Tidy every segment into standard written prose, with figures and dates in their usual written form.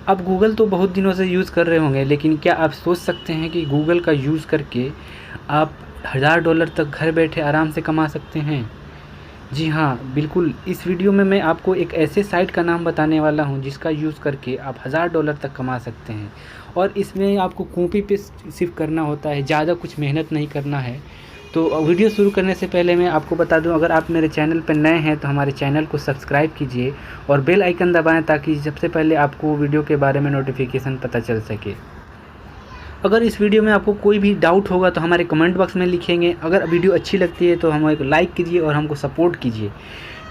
आप गूगल तो बहुत दिनों से यूज़ कर रहे होंगे, लेकिन क्या आप सोच सकते हैं कि गूगल का यूज़ करके आप $1000 तक घर बैठे आराम से कमा सकते हैं? जी हाँ, बिल्कुल। इस वीडियो में मैं आपको एक ऐसे साइट का नाम बताने वाला हूँ जिसका यूज़ करके आप $1000 तक कमा सकते हैं, और इसमें आपको कॉपी पेस्ट सिर्फ करना होता है, ज़्यादा कुछ मेहनत नहीं करना है। तो वीडियो शुरू करने से पहले मैं आपको बता दूं, अगर आप मेरे चैनल पर नए हैं तो हमारे चैनल को सब्सक्राइब कीजिए और बेल आइकन दबाएं ताकि सबसे पहले आपको वीडियो के बारे में नोटिफिकेशन पता चल सके। अगर इस वीडियो में आपको कोई भी डाउट होगा तो हमारे कमेंट बॉक्स में लिखेंगे। अगर वीडियो अच्छी लगती है तो हमें एक लाइक कीजिए और हमको सपोर्ट कीजिए,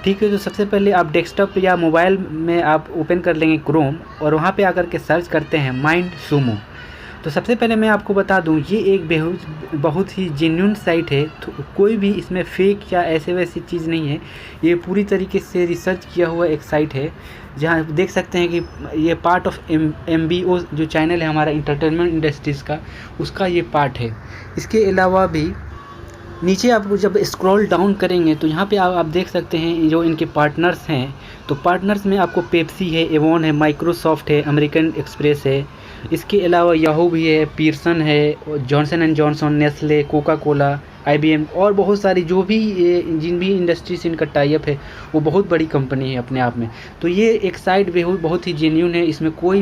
ठीक है। तो सबसे पहले आप डेस्कटॉप या मोबाइल में आप ओपन कर लेंगे क्रोम, और वहाँ पे आकर के सर्च करते हैं माइंड सुमो। तो सबसे पहले मैं आपको बता दूं, ये एक बहुत ही जेन्युइन साइट है। तो कोई भी इसमें फेक या ऐसे वैसी चीज़ नहीं है। ये पूरी तरीके से रिसर्च किया हुआ एक साइट है, जहां देख सकते हैं कि ये पार्ट ऑफ MBO जो चैनल है हमारा इंटरटेनमेंट इंडस्ट्रीज़ का, उसका ये पार्ट है। इसके अलावा भी नीचे आप जब स्क्रॉल डाउन करेंगे तो यहाँ पे आप देख सकते हैं जो इनके पार्टनर्स हैं। तो पार्टनर्स में आपको पेप्सी है, एवॉन है, माइक्रोसॉफ्ट है, अमेरिकन एक्सप्रेस है। इसके अलावा याहू भी है, पीयर्सन है, Johnson and Johnson, Nestle, Coca Cola, IBM और बहुत सारी जो भी जिन भी इंडस्ट्री से इनका टाइप है वो बहुत बड़ी कंपनी है अपने आप में। तो ये एक साइट बहुत ही जेन्युइन है। इसमें कोई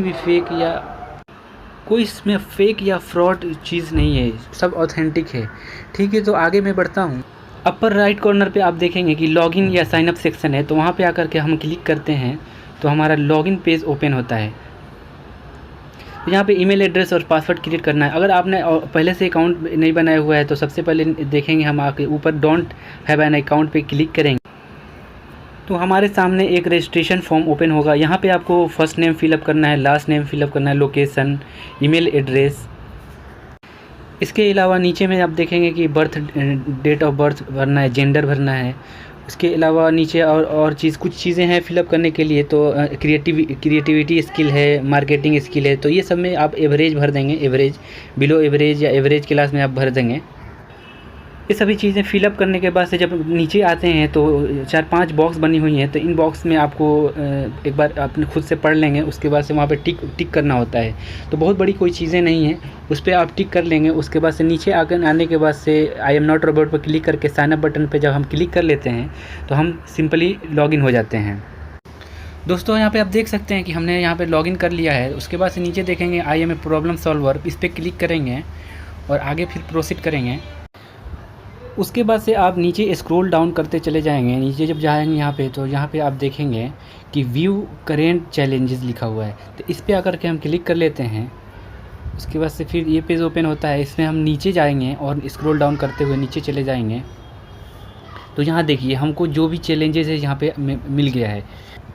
इसमें फेक या फ्रॉड चीज़ नहीं है, सब ऑथेंटिक है, ठीक है। तो आगे मैं बढ़ता हूँ। अपर राइट कॉर्नर पे आप देखेंगे कि लॉगिन या साइनअप सेक्शन है। तो वहाँ पे आकर के हम क्लिक करते हैं तो हमारा लॉगिन पेज ओपन होता है। तो यहाँ पे ईमेल एड्रेस और पासवर्ड क्रिएट करना है। अगर आपने पहले से अकाउंट नहीं बनाया हुआ है तो सबसे पहले देखेंगे हम आके ऊपर डोंट हैव एन अकाउंट पे क्लिक करेंगे तो हमारे सामने एक रजिस्ट्रेशन फॉर्म ओपन होगा। यहाँ पे आपको फर्स्ट नेम फिलअप करना है, लास्ट नेम फिलअप करना है, लोकेशन, ईमेल एड्रेस। इसके अलावा नीचे में आप देखेंगे कि डेट ऑफ बर्थ भरना है, जेंडर भरना है। इसके अलावा नीचे और कुछ चीज़ें हैं फिलअप करने के लिए। तो क्रिएटिविटी स्किल है, मार्केटिंग स्किल है। तो ये सब में आप एवरेज भर देंगे, एवरेज, बिलो एवरेज या एवरेज क्लास में आप भर देंगे। ये सभी चीज़ें फिलअप करने के बाद से जब नीचे आते हैं तो 4-5 बॉक्स बनी हुई हैं। तो इन बॉक्स में आपको एक बार आपने खुद से पढ़ लेंगे, उसके बाद से वहाँ पे टिक करना होता है। तो बहुत बड़ी कोई चीज़ें नहीं हैं, उस पर आप टिक कर लेंगे। उसके बाद से नीचे आने के बाद से आई एम नॉट रोबोट पर क्लिक करके साइन अप बटन पर जब हम क्लिक कर लेते हैं तो हम सिंपली लॉगिन हो जाते हैं। दोस्तों यहाँ पे आप देख सकते हैं कि हमने यहाँ पे लॉगिन कर लिया है। उसके बाद से नीचे देखेंगे I am a problem solver, इस पर क्लिक करेंगे और आगे फिर प्रोसीड करेंगे। उसके बाद से आप नीचे स्क्रॉल डाउन करते चले जाएंगे। नीचे जब जाएंगे यहाँ पे तो यहाँ पे आप देखेंगे कि व्यू करेंट चैलेंजेस लिखा हुआ है। तो इस पर आकर के हम क्लिक कर लेते हैं। उसके बाद से फिर ये पेज ओपन होता है। इसमें हम नीचे जाएंगे और स्क्रॉल डाउन करते हुए नीचे चले जाएंगे। तो यहाँ देखिए हमको जो भी चैलेंजेस है यहाँ पे मिल गया है।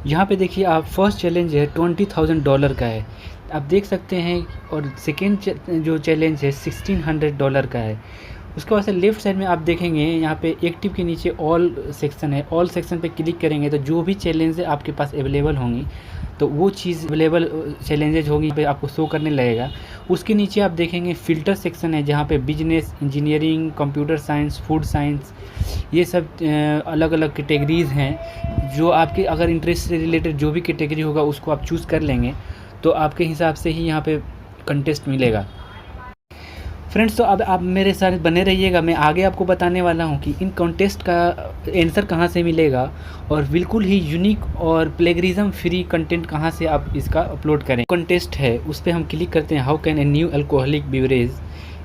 यहाँ पे देखिए आप फर्स्ट चैलेंज है $20,000 का है, आप देख सकते हैं। और सेकेंड जो चैलेंज है $1,600 का है। उसके बाद से लेफ़्ट साइड में आप देखेंगे यहाँ पे एक्टिव के नीचे ऑल सेक्शन है। ऑल सेक्शन पे क्लिक करेंगे तो जो भी चैलेंज आपके पास अवेलेबल होंगी तो वो चीज़ अवेलेबल चैलेंजेज होंगी पे आपको शो करने लगेगा। उसके नीचे आप देखेंगे फ़िल्टर सेक्शन है, जहाँ पे business, engineering, computer science, food science, ये सब अलग अलग कैटेगरीज़ हैं। जो आपके अगर इंटरेस्ट से रिलेटेड जो भी कैटेगरी होगा उसको आप चूज़ कर लेंगे तो आपके हिसाब से ही यहाँ पे कंटेस्ट मिलेगा। फ्रेंड्स, तो अब आप मेरे साथ बने रहिएगा। मैं आगे आपको बताने वाला हूं कि इन कॉन्टेस्ट का आंसर कहां से मिलेगा और बिल्कुल ही यूनिक और प्लेगरिज्म फ्री कंटेंट कहां से आप इसका अपलोड करें। कॉन्टेस्ट है उस पर हम क्लिक करते हैं, how can a new alcoholic beverage,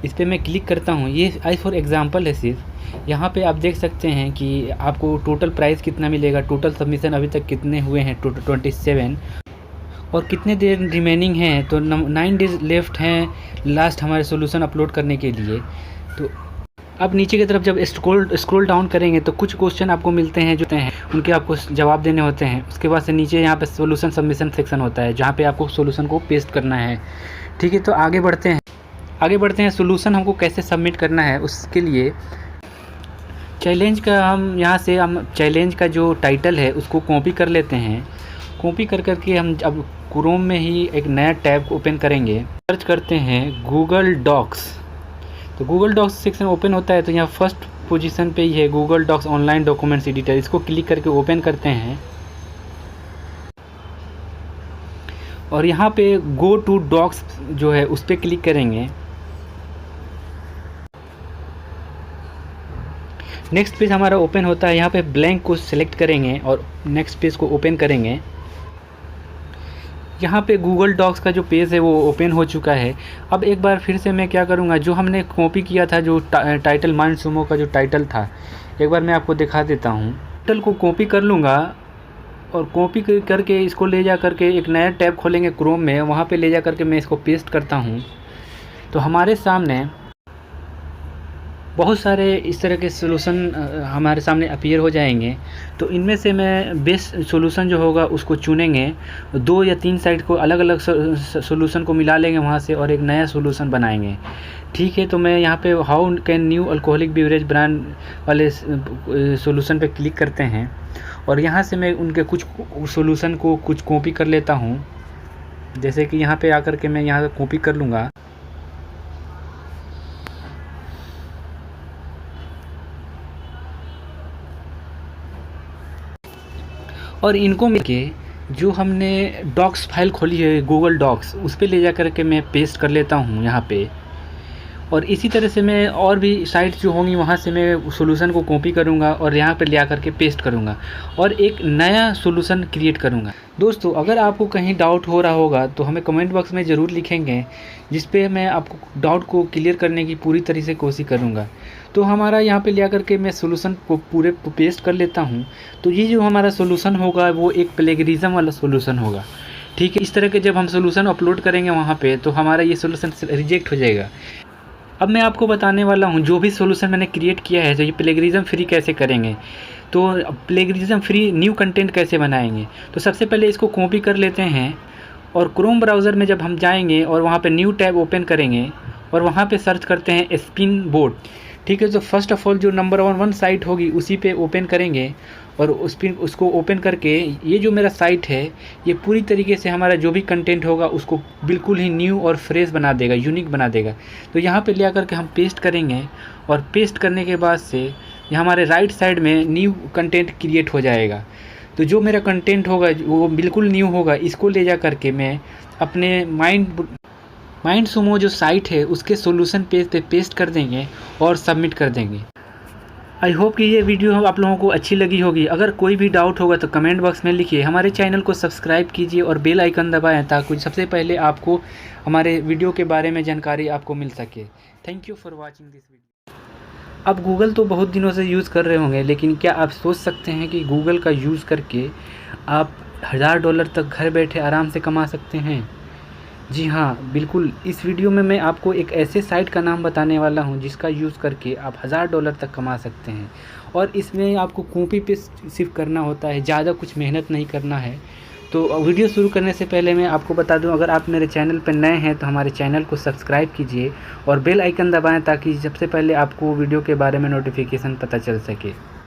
इस पर मैं क्लिक करता हूँ। ये आई फॉर एग्जाम्पल है सिर्फ। यहाँ पे आप देख सकते हैं कि आपको टोटल प्राइस कितना मिलेगा, टोटल सबमिशन अभी तक कितने हुए हैं, 27, और कितने देर रिमेनिंग हैं। तो 9 डेज़ लेफ्ट हैं लास्ट हमारे सोल्यूशन अपलोड करने के लिए। तो अब नीचे की तरफ जब स्क्रॉल डाउन करेंगे तो कुछ क्वेश्चन आपको मिलते हैं जो हैं उनके आपको जवाब देने होते हैं। उसके बाद से नीचे यहाँ पे सोल्यूशन सबमिशन सेक्शन होता है जहाँ पे आपको सोल्यूशन को पेस्ट करना है, ठीक है। तो आगे बढ़ते हैं। सोल्यूशन हमको कैसे सबमिट करना है उसके लिए चैलेंज का हम चैलेंज का जो टाइटल है उसको कॉपी कर लेते हैं। कॉपी कर के हम अब क्रोम में ही एक नया टैब ओपन करेंगे। सर्च करते हैं गूगल डॉक्स। तो गूगल डॉक्स सेक्शन ओपन होता है। तो यहाँ फर्स्ट पोजीशन पे ही है Google Docs online documents editor, इसको क्लिक करके ओपन करते हैं। और यहाँ पे गो टू डॉक्स जो है उस पर क्लिक करेंगे। नेक्स्ट पेज हमारा ओपन होता है। यहाँ पे ब्लैंक को सिलेक्ट करेंगे और नेक्स्ट पेज को ओपन करेंगे। यहाँ पे गूगल डॉक्स का जो पेज है वो ओपन हो चुका है। अब एक बार फिर से मैं क्या करूँगा, जो हमने कॉपी किया था, जो टाइटल माइंड सुमो का जो टाइटल था, एक बार मैं आपको दिखा देता हूँ। टाइटल को कॉपी कर लूँगा और कॉपी करके इसको ले जा करके एक नया टैब खोलेंगे क्रोम में, वहाँ पे ले जा करके मैं इसको पेस्ट करता हूँ। तो हमारे सामने बहुत सारे इस तरह के सॉल्यूशन हमारे सामने अपीयर हो जाएंगे। तो इनमें से मैं बेस्ट सॉल्यूशन जो होगा उसको चुनेंगे। 2 या 3 साइट को अलग अलग सॉल्यूशन को मिला लेंगे वहाँ से और एक नया सॉल्यूशन बनाएंगे। ठीक है, तो मैं यहाँ पे how can new alcoholic beverage brand वाले सॉल्यूशन पे क्लिक करते हैं और यहाँ से मैं उनके कुछ सॉल्यूशन को कुछ कॉपी कर लेता हूँ। जैसे कि यहाँ पे आकर के मैं यहाँ कॉपी कर लूँगा और इनको मिलके जो हमने डॉक्स फाइल खोली है गूगल डॉक्स, उस पर ले जा कर के मैं पेस्ट कर लेता हूँ यहाँ पे। और इसी तरह से मैं और भी साइट जो होंगी वहाँ से मैं सॉल्यूशन को कॉपी करूँगा और यहाँ पे ले आकर के पेस्ट करूँगा और एक नया सॉल्यूशन क्रिएट करूँगा। दोस्तों, अगर आपको कहीं डाउट हो रहा होगा तो हमें कमेंट बॉक्स में ज़रूर लिखेंगे, जिस पे मैं आपको डाउट को क्लियर करने की पूरी तरीके से कोशिश करूँगा। तो हमारा यहाँ पे ले आकर के मैं सॉल्यूशन को पूरे पेस्ट कर लेता हूँ। तो ये जो हमारा सॉल्यूशन होगा वो एक प्लेगरिज्म वाला सॉल्यूशन होगा। ठीक है, इस तरह के जब हम सॉल्यूशन अपलोड करेंगे वहाँ पे तो हमारा ये सॉल्यूशन रिजेक्ट हो जाएगा। अब मैं आपको बताने वाला हूँ जो भी सॉल्यूशन मैंने क्रिएट किया है तो ये प्लेगरिज्म फ्री कैसे करेंगे। तो प्लेगरिज्म फ्री न्यू कंटेंट कैसे बनाएंगे, तो सबसे पहले इसको कॉपी कर लेते हैं और क्रोम ब्राउज़र में जब हम जाएंगे और वहाँ पे न्यू टैब ओपन करेंगे और वहाँ पे सर्च करते हैं स्पिन बोर्ड। ठीक है, तो फर्स्ट ऑफ ऑल जो नंबर 1 साइट होगी उसी पे ओपन करेंगे और उसको ओपन करके ये जो मेरा साइट है ये पूरी तरीके से हमारा जो भी कंटेंट होगा उसको बिल्कुल ही न्यू और फ्रेश बना देगा, यूनिक बना देगा। तो यहाँ पे ले आकर के हम पेस्ट करेंगे और पेस्ट करने के बाद से यहाँ हमारे राइट साइड में न्यू कंटेंट क्रिएट हो जाएगा। तो जो मेरा कंटेंट होगा वो बिल्कुल न्यू होगा। इसको ले जा करके मैं अपने माइंड सुमो जो साइट है उसके सॉल्यूशन पेज पे पेस्ट कर देंगे और सबमिट कर देंगे। आई होप कि ये वीडियो आप लोगों को अच्छी लगी होगी। अगर कोई भी डाउट होगा तो कमेंट बॉक्स में लिखिए। हमारे चैनल को सब्सक्राइब कीजिए और बेल आइकन दबाएं ताकि सबसे पहले आपको हमारे वीडियो के बारे में जानकारी आपको मिल सके। Thank you for watching this video. आप गूगल तो बहुत दिनों से यूज़ कर रहे होंगे, लेकिन क्या आप सोच सकते हैं कि गूगल का यूज़ करके आप $1000 तक घर बैठे आराम से कमा सकते हैं? जी हाँ, बिल्कुल। इस वीडियो में मैं आपको एक ऐसे साइट का नाम बताने वाला हूँ जिसका यूज़ करके आप $1000 तक कमा सकते हैं और इसमें आपको कॉपी पेस्ट सिर्फ करना होता है, ज़्यादा कुछ मेहनत नहीं करना है। तो वीडियो शुरू करने से पहले मैं आपको बता दूं, अगर आप मेरे चैनल पर नए हैं तो हमारे चैनल को सब्सक्राइब कीजिए और बेल आइकन दबाएं ताकि सबसे पहले आपको वीडियो के बारे में नोटिफिकेशन पता चल सके।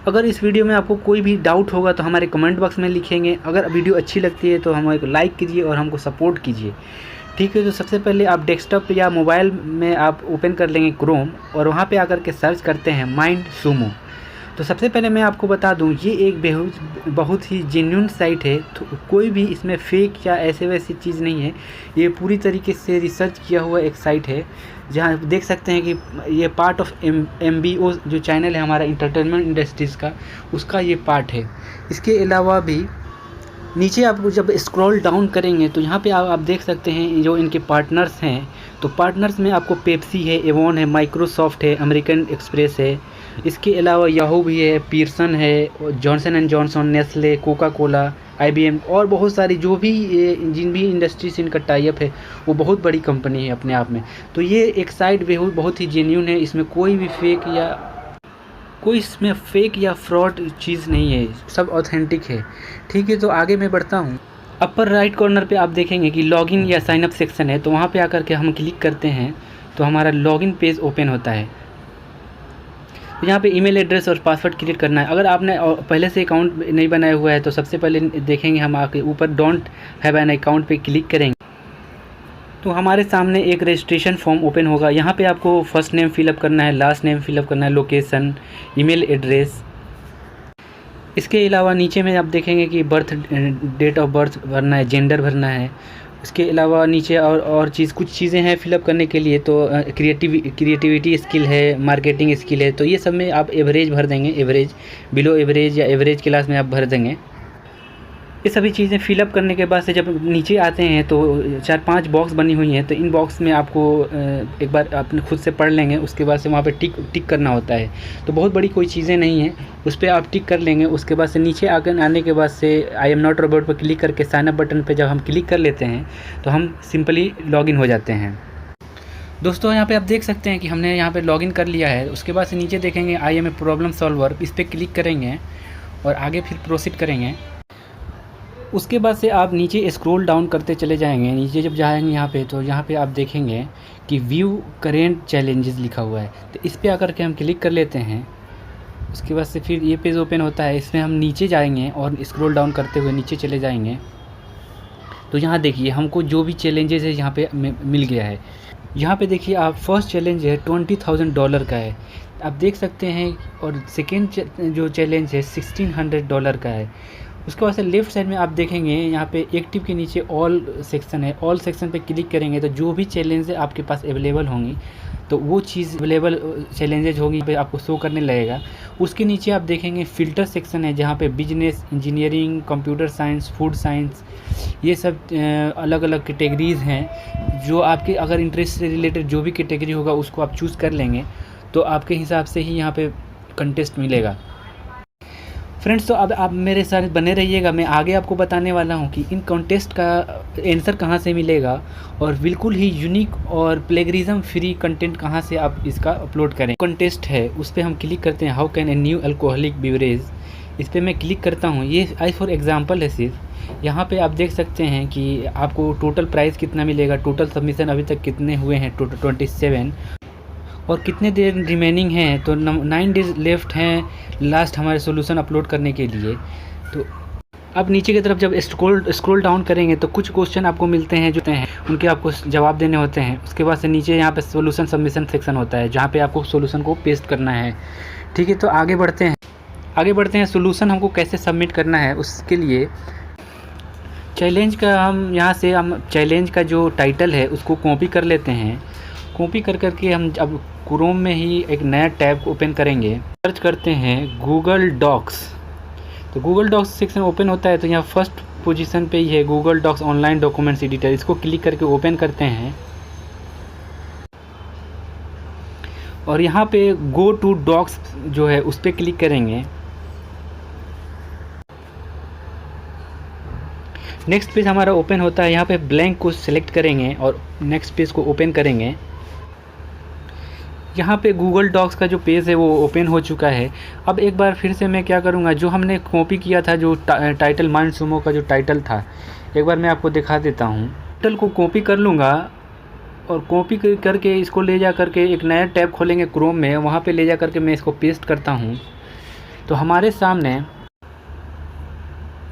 अगर इस वीडियो में आपको कोई भी डाउट होगा तो हमारे कमेंट बॉक्स में लिखेंगे। अगर वीडियो अच्छी लगती है तो हमें लाइक कीजिए और हमको सपोर्ट कीजिए। ठीक है, तो सबसे पहले आप डेस्कटॉप या मोबाइल में आप ओपन कर लेंगे क्रोम और वहाँ पे आकर के सर्च करते हैं माइंड सुमो। तो सबसे पहले मैं आपको बता दूं ये एक बहुत ही जेन्युइन साइट है। तो कोई भी इसमें फेक या ऐसे वैसी चीज़ नहीं है। ये पूरी तरीके से रिसर्च किया हुआ एक साइट है जहां देख सकते हैं कि ये पार्ट ऑफ MBO जो चैनल है हमारा इंटरटेनमेंट इंडस्ट्रीज़ का, उसका ये पार्ट है। इसके अलावा भी नीचे आप जब स्क्रॉल डाउन करेंगे तो यहाँ पे आप देख सकते हैं जो इनके पार्टनर्स हैं। तो पार्टनर्स में आपको पेप्सी है, एवॉन है, माइक्रोसॉफ्ट है, अमेरिकन एक्सप्रेस है। इसके अलावा याहू भी है, पीयर्सन है, Johnson and Johnson, Nestle, Coca Cola, IBM और बहुत सारी जो भी जिन भी इंडस्ट्री से इनका टाइप है वो बहुत बड़ी कंपनी है अपने आप में। तो ये एक साइट बहुत ही जेन्युइन है। इसमें कोई भी फेक या फ्रॉड चीज़ नहीं है, सब ऑथेंटिक है। ठीक है, तो आगे मैं बढ़ता हूँ। अपर राइट कॉर्नर पे आप देखेंगे कि लॉगिन या साइनअप सेक्शन है। तो वहाँ पे आकर के हम क्लिक करते हैं तो हमारा लॉगिन पेज ओपन होता है। तो यहाँ पे ईमेल एड्रेस और पासवर्ड क्रिएट करना है। अगर आपने पहले से अकाउंट नहीं बनाया हुआ है तो सबसे पहले देखेंगे हम आके ऊपर डोंट हैव एन अकाउंट पे क्लिक करेंगे तो हमारे सामने एक रजिस्ट्रेशन फॉर्म ओपन होगा। यहाँ पे आपको फर्स्ट नेम फिलअप करना है, लास्ट नेम फिलअप करना है, लोकेशन, ईमेल एड्रेस। इसके अलावा नीचे में आप देखेंगे कि बर्थ डेट ऑफ बर्थ भरना है, जेंडर भरना है। इसके अलावा नीचे और कुछ चीज़ें हैं फिलअप करने के लिए। तो क्रिएटिविटी स्किल है, मार्केटिंग स्किल है, तो ये सब में आप एवरेज भर देंगे, एवरेज, बिलो एवरेज या एवरेज क्लास में आप भर देंगे। ये सभी चीज़ें फिलअप करने के बाद से जब नीचे आते हैं तो 4-5 बॉक्स बनी हुई हैं। तो इन बॉक्स में आपको एक बार अपने खुद से पढ़ लेंगे, उसके बाद से वहाँ पे टिक करना होता है। तो बहुत बड़ी कोई चीज़ें नहीं हैं, उस पर आप टिक कर लेंगे। उसके बाद से नीचे आने के बाद से आई एम नॉट रोबोट पर क्लिक करके साइन अप बटन पर जब हम क्लिक कर लेते हैं तो हम सिंपली लॉगिन हो जाते हैं। दोस्तों यहाँ पे आप देख सकते हैं कि हमने यहाँ पे लॉगिन कर लिया है। उसके बाद से नीचे देखेंगे I am a problem solver, इस पर क्लिक करेंगे और आगे फिर प्रोसीड करेंगे। उसके बाद से आप नीचे स्क्रॉल डाउन करते चले जाएंगे। नीचे जब जाएंगे यहाँ पे तो यहाँ पे आप देखेंगे कि व्यू करेंट चैलेंजेस लिखा हुआ है, तो इस पर आकर के हम क्लिक कर लेते हैं। उसके बाद से फिर ये पेज ओपन होता है, इसमें हम नीचे जाएंगे और स्क्रॉल डाउन करते हुए नीचे चले जाएंगे। तो यहाँ देखिए हमको जो भी चैलेंजेस है यहाँ पे मिल गया है। यहाँ पे देखिए आप फर्स्ट चैलेंज है $20,000 का है, आप देख सकते हैं। और सेकेंड जो चैलेंज है $1,600 का है। उसके बाद से लेफ़्ट साइड में आप देखेंगे यहाँ पे एक्टिव के नीचे ऑल सेक्शन है। ऑल सेक्शन पे क्लिक करेंगे तो जो भी चैलेंज है आपके पास अवेलेबल होंगी, तो वो चीज़ अवेलेबल चैलेंजेज होंगी पे आपको शो करने लगेगा। उसके नीचे आप देखेंगे फ़िल्टर सेक्शन है, जहाँ पे business, engineering, computer science, food science, ये सब अलग अलग कैटेगरीज़ हैं। जो आपके अगर इंटरेस्ट से रिलेटेड जो भी कैटेगरी होगा उसको आप चूज़ कर लेंगे, तो आपके हिसाब से ही यहाँ पे कंटेस्ट मिलेगा। फ्रेंड्स, तो अब आप मेरे साथ बने रहिएगा। मैं आगे आपको बताने वाला हूँ कि इन कॉन्टेस्ट का आंसर कहाँ से मिलेगा और बिल्कुल ही यूनिक और प्लेगरिज्म फ्री कंटेंट कहाँ से आप इसका अपलोड करें। कॉन्टेस्ट है उस पर हम क्लिक करते हैं, how can a new alcoholic beverage, इस पर मैं क्लिक करता हूँ। ये आई फॉर एग्जांपल है सिर्फ। यहाँ पे आप देख सकते हैं कि आपको टोटल प्राइस कितना मिलेगा, टोटल सबमिशन अभी तक कितने हुए हैं, टोटल 27, और कितने देर रिमेनिंग हैं। तो 9 डेज़ लेफ्ट हैं लास्ट हमारे सोल्यूशन अपलोड करने के लिए। तो अब नीचे की तरफ जब स्क्रॉल डाउन करेंगे तो कुछ क्वेश्चन आपको मिलते हैं जो हैं उनके आपको जवाब देने होते हैं। उसके बाद से नीचे यहाँ पे सोल्यूशन सबमिशन सेक्शन होता है, जहाँ पे आपको सोल्यूशन को पेस्ट करना है। ठीक है, तो आगे बढ़ते हैं। सोल्यूशन हमको कैसे सबमिट करना है, उसके लिए चैलेंज का हम चैलेंज का जो टाइटल है उसको कॉपी कर लेते हैं। कॉपी कर करके हम अब क्रोम में ही एक नया टैब ओपन करेंगे। सर्च करते हैं गूगल डॉक्स, तो गूगल डॉक्स सेक्शन ओपन होता है। तो यहाँ फर्स्ट पोजीशन पे ही है Google Docs online documents editor, इसको क्लिक करके ओपन करते हैं। और यहाँ पे गो टू डॉक्स जो है उस पर क्लिक करेंगे। नेक्स्ट पेज हमारा ओपन होता है। यहाँ पे ब्लैंक को सिलेक्ट करेंगे और नेक्स्ट पेज को ओपन करेंगे। यहाँ पे गूगल डॉक्स का जो पेज है वो ओपन हो चुका है। अब एक बार फिर से मैं क्या करूँगा, जो हमने कॉपी किया था, जो टाइटल माइंड सुमो का जो टाइटल था, एक बार मैं आपको दिखा देता हूँ। टाइटल को कॉपी कर लूँगा और कॉपी करके इसको ले जा करके एक नया टैब खोलेंगे क्रोम में, वहाँ पे ले जा करके मैं इसको पेस्ट करता हूँ। तो हमारे सामने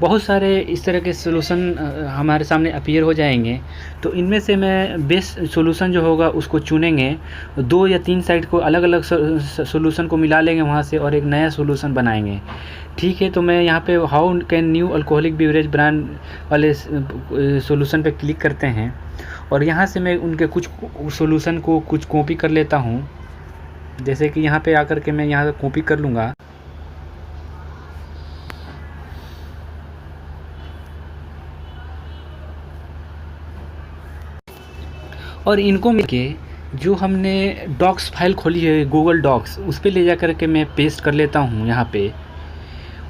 बहुत सारे इस तरह के सोल्यूशन हमारे सामने अपीयर हो जाएंगे। तो इनमें से मैं बेस्ट सोल्यूशन जो होगा उसको चुनेंगे। 2 या 3 साइट को अलग अलग सोल्यूशन को मिला लेंगे वहाँ से और एक नया सोल्यूशन बनाएंगे। ठीक है, तो मैं यहाँ पे how can new alcoholic beverage brand वाले सोल्यूशन पे क्लिक करते हैं और यहाँ से मैं उनके कुछ सोल्यूशन को कुछ कॉपी कर लेता हूँ। जैसे कि यहाँ पे आकर के मैं यहाँ कॉपी कर लूँगा। और इनको मिलके जो हमने डॉक्स फाइल खोली है गूगल डॉक्स, उस पर ले जा कर के मैं पेस्ट कर लेता हूँ यहाँ पे।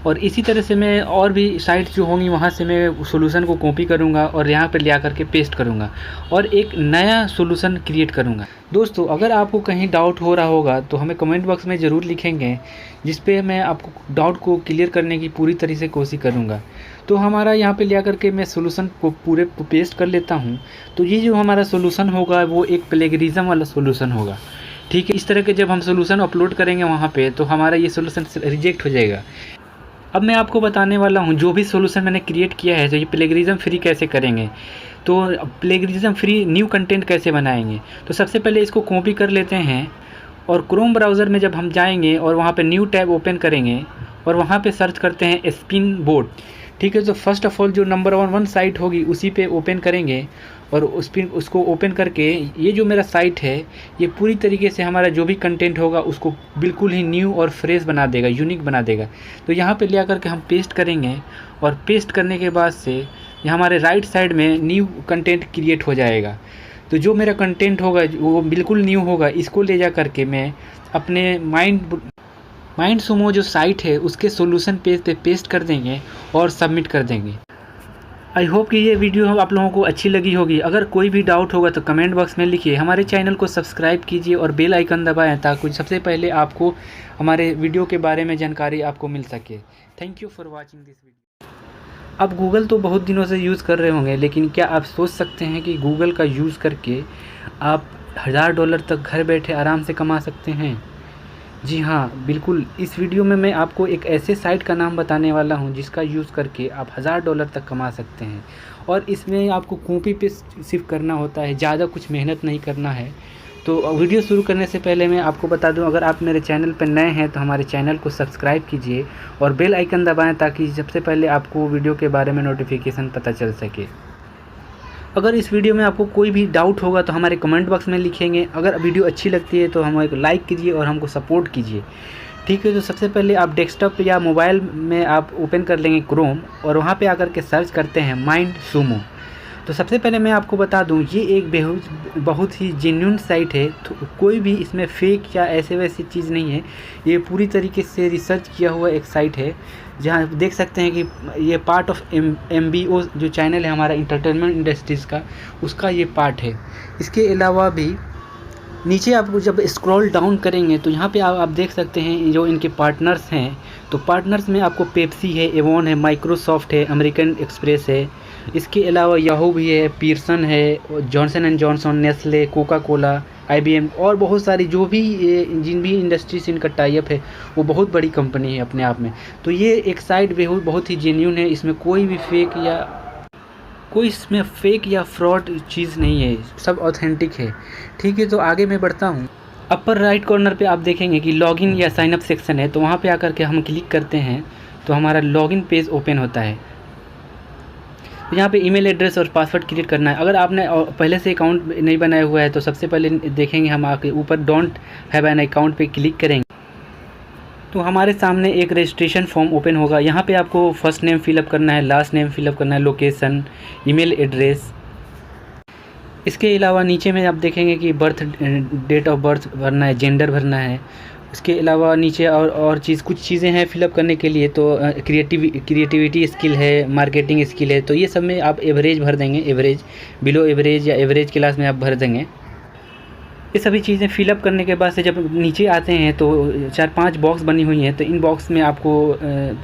और इसी तरह से मैं और भी साइट्स जो होंगी वहाँ से मैं सॉल्यूशन को कॉपी करूँगा और यहाँ पे ले आकर के पेस्ट करूँगा और एक नया सॉल्यूशन क्रिएट करूँगा। दोस्तों, अगर आपको कहीं डाउट हो रहा होगा तो हमें कमेंट बॉक्स में ज़रूर लिखेंगे, जिस पे मैं आपको डाउट को क्लियर करने की पूरी तरह से कोशिश करूँगा। तो हमारा यहाँ पे ले आकर के मैं सॉल्यूशन को पूरे पेस्ट कर लेता हूँ। तो ये जो हमारा सॉल्यूशन होगा वो एक प्लेगरिज्म वाला सॉल्यूशन होगा। ठीक है, इस तरह के जब हम सॉल्यूशन अपलोड करेंगे वहाँ पे तो हमारा ये सॉल्यूशन रिजेक्ट हो जाएगा। अब मैं आपको बताने वाला हूँ जो भी सॉल्यूशन मैंने क्रिएट किया है तो ये प्लेगरिज्म फ्री कैसे करेंगे। तो प्लेगरिज्म फ्री न्यू कंटेंट कैसे बनाएंगे, तो सबसे पहले इसको कॉपी कर लेते हैं और क्रोम ब्राउज़र में जब हम जाएंगे और वहाँ पे न्यू टैब ओपन करेंगे और वहाँ पे सर्च करते हैं स्पिन बोट। ठीक है, तो फर्स्ट ऑफ ऑल जो नंबर 1 साइट होगी उसी पे ओपन करेंगे और उसको ओपन करके ये जो मेरा साइट है ये पूरी तरीके से हमारा जो भी कंटेंट होगा उसको बिल्कुल ही न्यू और फ्रेश बना देगा, यूनिक बना देगा। तो यहाँ पे ले आकर के हम पेस्ट करेंगे और पेस्ट करने के बाद से यहाँ हमारे राइट साइड में न्यू कंटेंट क्रिएट हो जाएगा। तो जो मेरा कंटेंट होगा वो बिल्कुल न्यू होगा, इसको ले जा करके मैं अपने माइंड सुमो जो साइट है उसके सॉल्यूशन पेज पे पेस्ट कर देंगे और सबमिट कर देंगे। आई होप कि ये वीडियो आप लोगों को अच्छी लगी होगी। अगर कोई भी डाउट होगा तो कमेंट बॉक्स में लिखिए। हमारे चैनल को सब्सक्राइब कीजिए और बेल आइकन दबाएं ताकि सबसे पहले आपको हमारे वीडियो के बारे में जानकारी आपको मिल सके। Thank you for watching this video. आप गूगल तो बहुत दिनों से यूज़ कर रहे होंगे, लेकिन क्या आप सोच सकते हैं कि गूगल का यूज़ करके आप $1000 तक घर बैठे आराम से कमा सकते हैं? जी हाँ, बिल्कुल। इस वीडियो में मैं आपको एक ऐसे साइट का नाम बताने वाला हूँ जिसका यूज़ करके आप $1000 तक कमा सकते हैं। और इसमें आपको कॉपी पेस्ट सिर्फ करना होता है, ज़्यादा कुछ मेहनत नहीं करना है। तो वीडियो शुरू करने से पहले मैं आपको बता दूं, अगर आप मेरे चैनल पर नए हैं तो हमारे चैनल को सब्सक्राइब कीजिए और बेल आइकन दबाएं ताकि सबसे पहले आपको वीडियो के बारे में नोटिफिकेशन पता चल सके। अगर इस वीडियो में आपको कोई भी डाउट होगा तो हमारे कमेंट बॉक्स में लिखेंगे। अगर वीडियो अच्छी लगती है तो हमें लाइक कीजिए और हमको सपोर्ट कीजिए। ठीक है, तो सबसे पहले आप डेस्कटॉप या मोबाइल में आप ओपन कर लेंगे क्रोम और वहाँ पे आकर के सर्च करते हैं माइंड सुमो। तो सबसे पहले मैं आपको बता दूं, ये एक बहुत ही जेन्युइन साइट है। तो कोई भी इसमें फेक या ऐसे वैसी चीज़ नहीं है। ये पूरी तरीके से रिसर्च किया हुआ एक साइट है जहां देख सकते हैं कि ये पार्ट ऑफ MBO जो चैनल है हमारा इंटरटेनमेंट इंडस्ट्रीज़ का, उसका ये पार्ट है। इसके अलावा भी नीचे आप जब स्क्रॉल डाउन करेंगे तो यहाँ पे आप देख सकते हैं जो इनके पार्टनर्स हैं। तो पार्टनर्स में आपको पेप्सी है, एवॉन है, माइक्रोसॉफ्ट है, अमेरिकन एक्सप्रेस है। इसके अलावा याहू भी है, पीयर्सन है, Johnson and Johnson, Nestle, Coca Cola, IBM और बहुत सारी जो भी जिन भी इंडस्ट्री से इनका टाइप है वो बहुत बड़ी कंपनी है अपने आप में। तो ये एक साइट बहुत ही जेन्युइन है। इसमें कोई इसमें फेक या फ्रॉड चीज़ नहीं है, सब ऑथेंटिक है। ठीक है, तो आगे मैं बढ़ता हूँ। अपर राइट कॉर्नर पे आप देखेंगे कि लॉगिन या साइनअप सेक्शन है। तो वहाँ पे आकर के हम क्लिक करते हैं तो हमारा लॉगिन पेज ओपन होता है। यहाँ पे ईमेल एड्रेस और पासवर्ड क्रिएट करना है। अगर आपने पहले से अकाउंट नहीं बनाया हुआ है तो सबसे पहले देखेंगे हम आके ऊपर डोंट हैव एन अकाउंट पे क्लिक करेंगे तो हमारे सामने एक रजिस्ट्रेशन फॉर्म ओपन होगा। यहाँ पे आपको फर्स्ट नेम फिलअप करना है, लास्ट नेम फिलअप करना है, लोकेशन, ईमेल एड्रेस। इसके अलावा नीचे में आप देखेंगे कि डेट ऑफ बर्थ भरना है, जेंडर भरना है। इसके अलावा नीचे और कुछ चीज़ें हैं फिलअप करने के लिए। तो क्रिएटिविटी स्किल है, मार्केटिंग स्किल है। तो ये सब में आप एवरेज भर देंगे, एवरेज, बिलो एवरेज या एवरेज क्लास में आप भर देंगे। ये सभी चीज़ें फिलअप करने के बाद से जब नीचे आते हैं तो 4-5 बॉक्स बनी हुई हैं। तो इन बॉक्स में आपको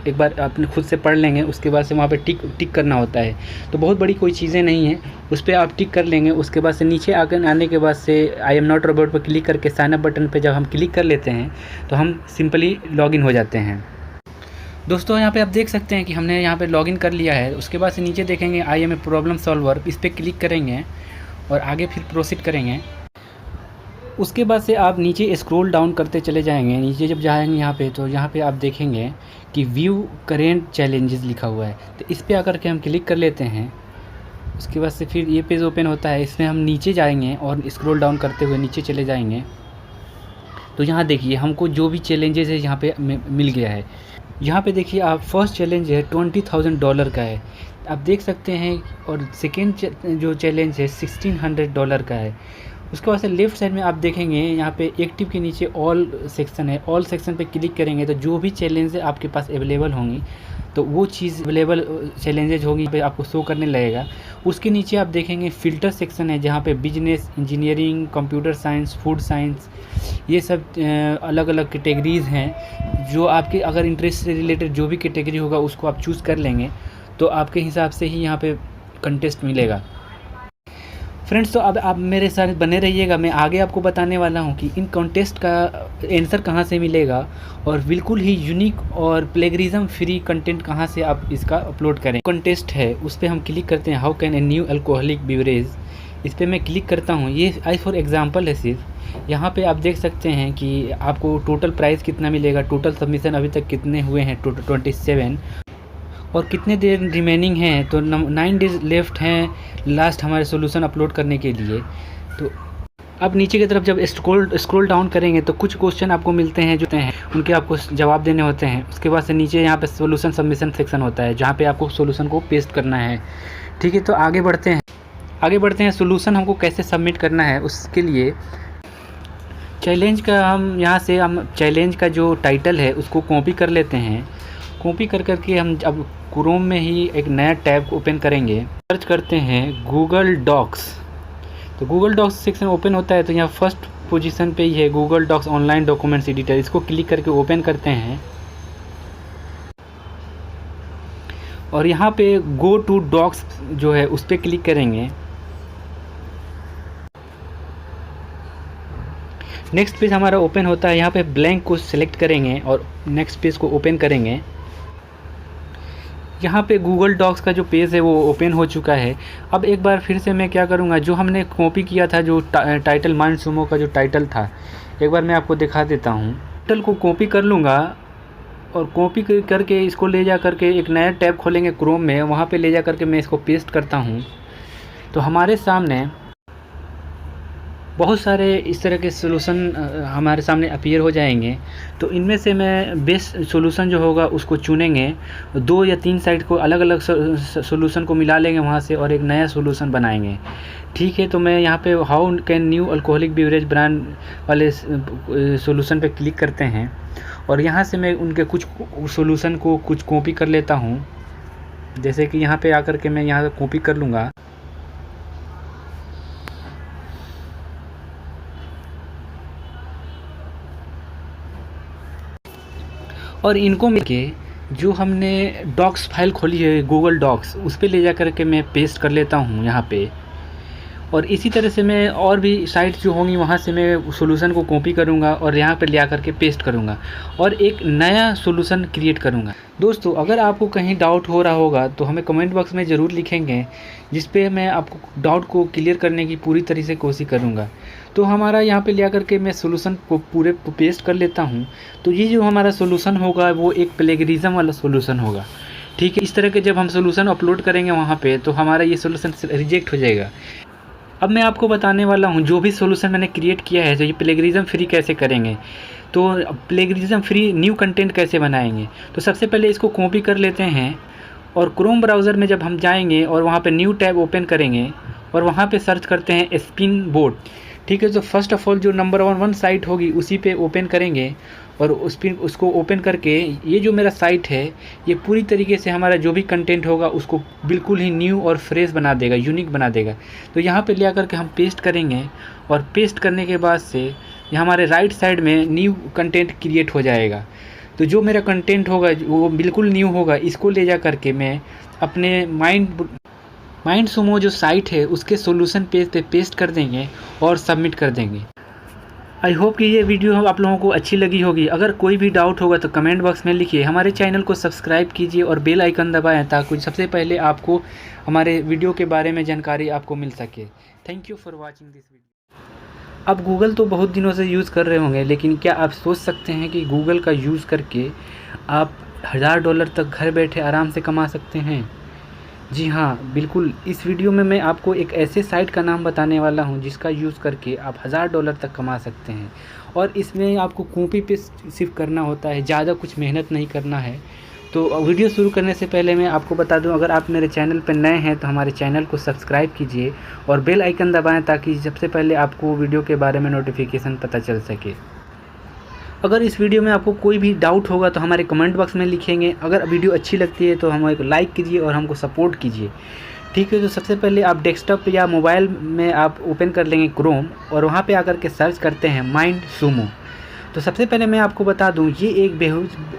एक बार अपने खुद से पढ़ लेंगे। उसके बाद से वहाँ पे टिक करना होता है। तो बहुत बड़ी कोई चीज़ें नहीं हैं, उस पर आप टिक कर लेंगे। उसके बाद से नीचे आने के बाद से आई एम नॉट रोबोट पर क्लिक करके साइन अप बटन पर जब हम क्लिक कर लेते हैं तो हम सिंपली लॉगिन हो जाते हैं। दोस्तों यहाँ पे आप देख सकते हैं कि हमने यहाँ पे लॉगिन कर लिया है। उसके बाद से नीचे देखेंगे I am a problem solver, इस पर क्लिक करेंगे और आगे फिर प्रोसीड करेंगे। उसके बाद से आप नीचे स्क्रॉल डाउन करते चले जाएंगे। नीचे जब जाएंगे यहाँ पे तो यहाँ पे आप देखेंगे कि व्यू करेंट चैलेंजेस लिखा हुआ है। तो इस पर आकर के हम क्लिक कर लेते हैं। उसके बाद से फिर ये पेज ओपन होता है। इसमें हम नीचे जाएंगे और स्क्रॉल डाउन करते हुए नीचे चले जाएंगे। तो यहाँ देखिए हमको जो भी चैलेंजेस है यहाँ पे मिल गया है। यहाँ पे देखिए आप फर्स्ट चैलेंज है $20,000 का है, आप देख सकते हैं। और सेकेंड जो चैलेंज है $1,600 का है। उसके बाद से लेफ़्ट साइड में आप देखेंगे यहाँ पे एक्टिव के नीचे ऑल सेक्शन है। ऑल सेक्शन पे क्लिक करेंगे तो जो भी चैलेंज आपके पास अवेलेबल होंगी तो वो चीज़ अवेलेबल चैलेंजेज होंगी पे आपको शो करने लगेगा। उसके नीचे आप देखेंगे फ़िल्टर सेक्शन है जहाँ पे business, engineering, computer science, food science, ये सब अलग अलग कैटेगरीज़ हैं। जो आपके अगर इंटरेस्ट से रिलेटेड जो भी कैटेगरी होगा उसको आप चूज़ कर लेंगे तो आपके हिसाब से ही यहाँ पे कंटेस्ट मिलेगा। फ्रेंड्स, तो अब आप मेरे साथ बने रहिएगा। मैं आगे आपको बताने वाला हूं कि इन कॉन्टेस्ट का आंसर कहां से मिलेगा और बिल्कुल ही यूनिक और प्लेगरिज्म फ्री कंटेंट कहां से आप इसका अपलोड करें। कॉन्टेस्ट है उस पर हम क्लिक करते हैं, how can a new alcoholic beverage इस पर मैं क्लिक करता हूँ। ये आई फॉर एग्ज़ाम्पल है सिर्फ। यहाँ पे आप देख सकते हैं कि आपको टोटल प्राइस कितना मिलेगा, टोटल सबमिशन अभी तक कितने हुए हैं, 27, और कितने देर रिमेनिंग हैं। तो 9 डेज़ लेफ्ट हैं लास्ट हमारे सोल्यूशन अपलोड करने के लिए। तो अब नीचे की तरफ जब स्क्रॉल डाउन करेंगे तो कुछ क्वेश्चन आपको मिलते हैं जो हैं उनके आपको जवाब देने होते हैं। उसके बाद से नीचे यहाँ पे सोल्यूशन सबमिशन सेक्शन होता है जहाँ पे आपको सोल्यूशन को पेस्ट करना है। ठीक है, तो आगे बढ़ते हैं। सोल्यूशन हमको कैसे सबमिट करना है उसके लिए चैलेंज का हम चैलेंज का जो टाइटल है उसको कॉपी कर लेते हैं। कॉपी कर करके हम अब क्रोम में ही एक नया टैब ओपन करेंगे। सर्च करते हैं गूगल डॉक्स। तो गूगल डॉक्स सेक्शन ओपन होता है तो यहाँ फर्स्ट पोजीशन पे ही है Google Docs online documents editor. इसको क्लिक करके ओपन करते हैं और यहाँ पे गो टू डॉक्स जो है उस पर क्लिक करेंगे। नेक्स्ट पेज हमारा ओपन होता है। यहाँ पे ब्लैंक को सिलेक्ट करेंगे और नेक्स्ट पेज को ओपन करेंगे। यहाँ पे गूगल डॉक्स का जो पेज है वो ओपन हो चुका है। अब एक बार फिर से मैं क्या करूँगा, जो हमने कॉपी किया था जो टाइटल माइंड सुमो का जो टाइटल था, एक बार मैं आपको दिखा देता हूँ। टाइटल को कॉपी कर लूँगा और कॉपी करके इसको ले जा करके एक नया टैब खोलेंगे क्रोम में, वहाँ पे ले जा करके मैं इसको पेस्ट करता हूँ। तो हमारे सामने बहुत सारे इस तरह के सोल्यूशन हमारे सामने अपीयर हो जाएंगे। तो इनमें से मैं बेस्ट सोल्यूशन जो होगा उसको चुनेंगे। 2 या 3 साइट को अलग अलग सोल्यूशन को मिला लेंगे वहाँ से और एक नया सोल्यूशन बनाएंगे। ठीक है, तो मैं यहाँ पे how can new alcoholic beverage brand वाले सोल्यूशन पे क्लिक करते हैं और यहाँ से मैं उनके कुछ सोल्यूशन को कुछ कॉपी कर लेता हूँ। जैसे कि यहाँ पे आकर के मैं यहाँ कॉपी कर लूँगा और इनको मिलके जो हमने डॉक्स फाइल खोली है गूगल डॉक्स उस पर ले जा कर के मैं पेस्ट कर लेता हूँ यहाँ पे। और इसी तरह से मैं और भी साइट्स जो होंगी वहाँ से मैं सॉल्यूशन को कॉपी करूँगा और यहाँ पे ले आकर के पेस्ट करूँगा और एक नया सॉल्यूशन क्रिएट करूँगा। दोस्तों, अगर आपको कहीं डाउट हो रहा होगा तो हमें कमेंट बॉक्स में ज़रूर लिखेंगे, जिस पे मैं आपको डाउट को क्लियर करने की पूरी तरह से कोशिश करूँगा। तो हमारा यहाँ पे ले आकर के मैं सॉल्यूशन को पूरे पेस्ट कर लेता हूँ। तो ये जो हमारा सॉल्यूशन होगा वो एक प्लेगरिज्म वाला सॉल्यूशन होगा। ठीक है, इस तरह के जब हम सॉल्यूशन अपलोड करेंगे वहाँ पे तो हमारा ये सॉल्यूशन रिजेक्ट हो जाएगा। अब मैं आपको बताने वाला हूँ जो भी सॉल्यूशन मैंने क्रिएट किया है तो ये प्लेगरिज्म फ्री कैसे करेंगे, तो प्लेगरिज्म फ्री न्यू कंटेंट कैसे बनाएंगे। तो सबसे पहले इसको कॉपी कर लेते हैं और क्रोम ब्राउज़र में जब हम जाएंगे और वहाँ पे न्यू टैब ओपन करेंगे और वहाँ पे सर्च करते हैं स्पिन बोर्ड। ठीक है, तो फर्स्ट ऑफ ऑल जो नंबर 1 साइट होगी उसी पे ओपन करेंगे और उसको ओपन करके ये जो मेरा साइट है ये पूरी तरीके से हमारा जो भी कंटेंट होगा उसको बिल्कुल ही न्यू और फ्रेश बना देगा, यूनिक बना देगा। तो यहाँ पे ले आकर के हम पेस्ट करेंगे और पेस्ट करने के बाद से यहाँ हमारे राइट साइड में न्यू कंटेंट क्रिएट हो जाएगा। तो जो मेरा कंटेंट होगा वो बिल्कुल न्यू होगा। इसको ले जा करके मैं अपने माइंड सुमो जो साइट है उसके सॉल्यूशन पेज पे पेस्ट कर देंगे और सबमिट कर देंगे। आई होप कि ये वीडियो आप लोगों को अच्छी लगी होगी। अगर कोई भी डाउट होगा तो कमेंट बॉक्स में लिखिए। हमारे चैनल को सब्सक्राइब कीजिए और बेल आइकन दबाएं ताकि सबसे पहले आपको हमारे वीडियो के बारे में जानकारी आपको मिल सके। Thank you for watching this video. अब गूगल तो बहुत दिनों से यूज़ कर रहे होंगे, लेकिन क्या आप सोच सकते हैं कि गूगल का यूज़ करके आप $1000 तक घर बैठे आराम से कमा सकते हैं? जी हाँ, बिल्कुल। इस वीडियो में मैं आपको एक ऐसे साइट का नाम बताने वाला हूँ जिसका यूज़ करके आप $1000 तक कमा सकते हैं और इसमें आपको कॉपी पेस्ट सिर्फ करना होता है, ज़्यादा कुछ मेहनत नहीं करना है। तो वीडियो शुरू करने से पहले मैं आपको बता दूं, अगर आप मेरे चैनल पर नए हैं तो हमारे चैनल को सब्सक्राइब कीजिए और बेल आइकन दबाएं ताकि सबसे पहले आपको वीडियो के बारे में नोटिफिकेशन पता चल सके। अगर इस वीडियो में आपको कोई भी डाउट होगा तो हमारे कमेंट बॉक्स में लिखेंगे। अगर वीडियो अच्छी लगती है तो हमें एक लाइक कीजिए और हमको सपोर्ट कीजिए। ठीक है, तो सबसे पहले आप डेस्कटॉप या मोबाइल में आप ओपन कर लेंगे क्रोम और वहाँ पे आकर के सर्च करते हैं माइंड सुमो। तो सबसे पहले मैं आपको बता दूं ये एक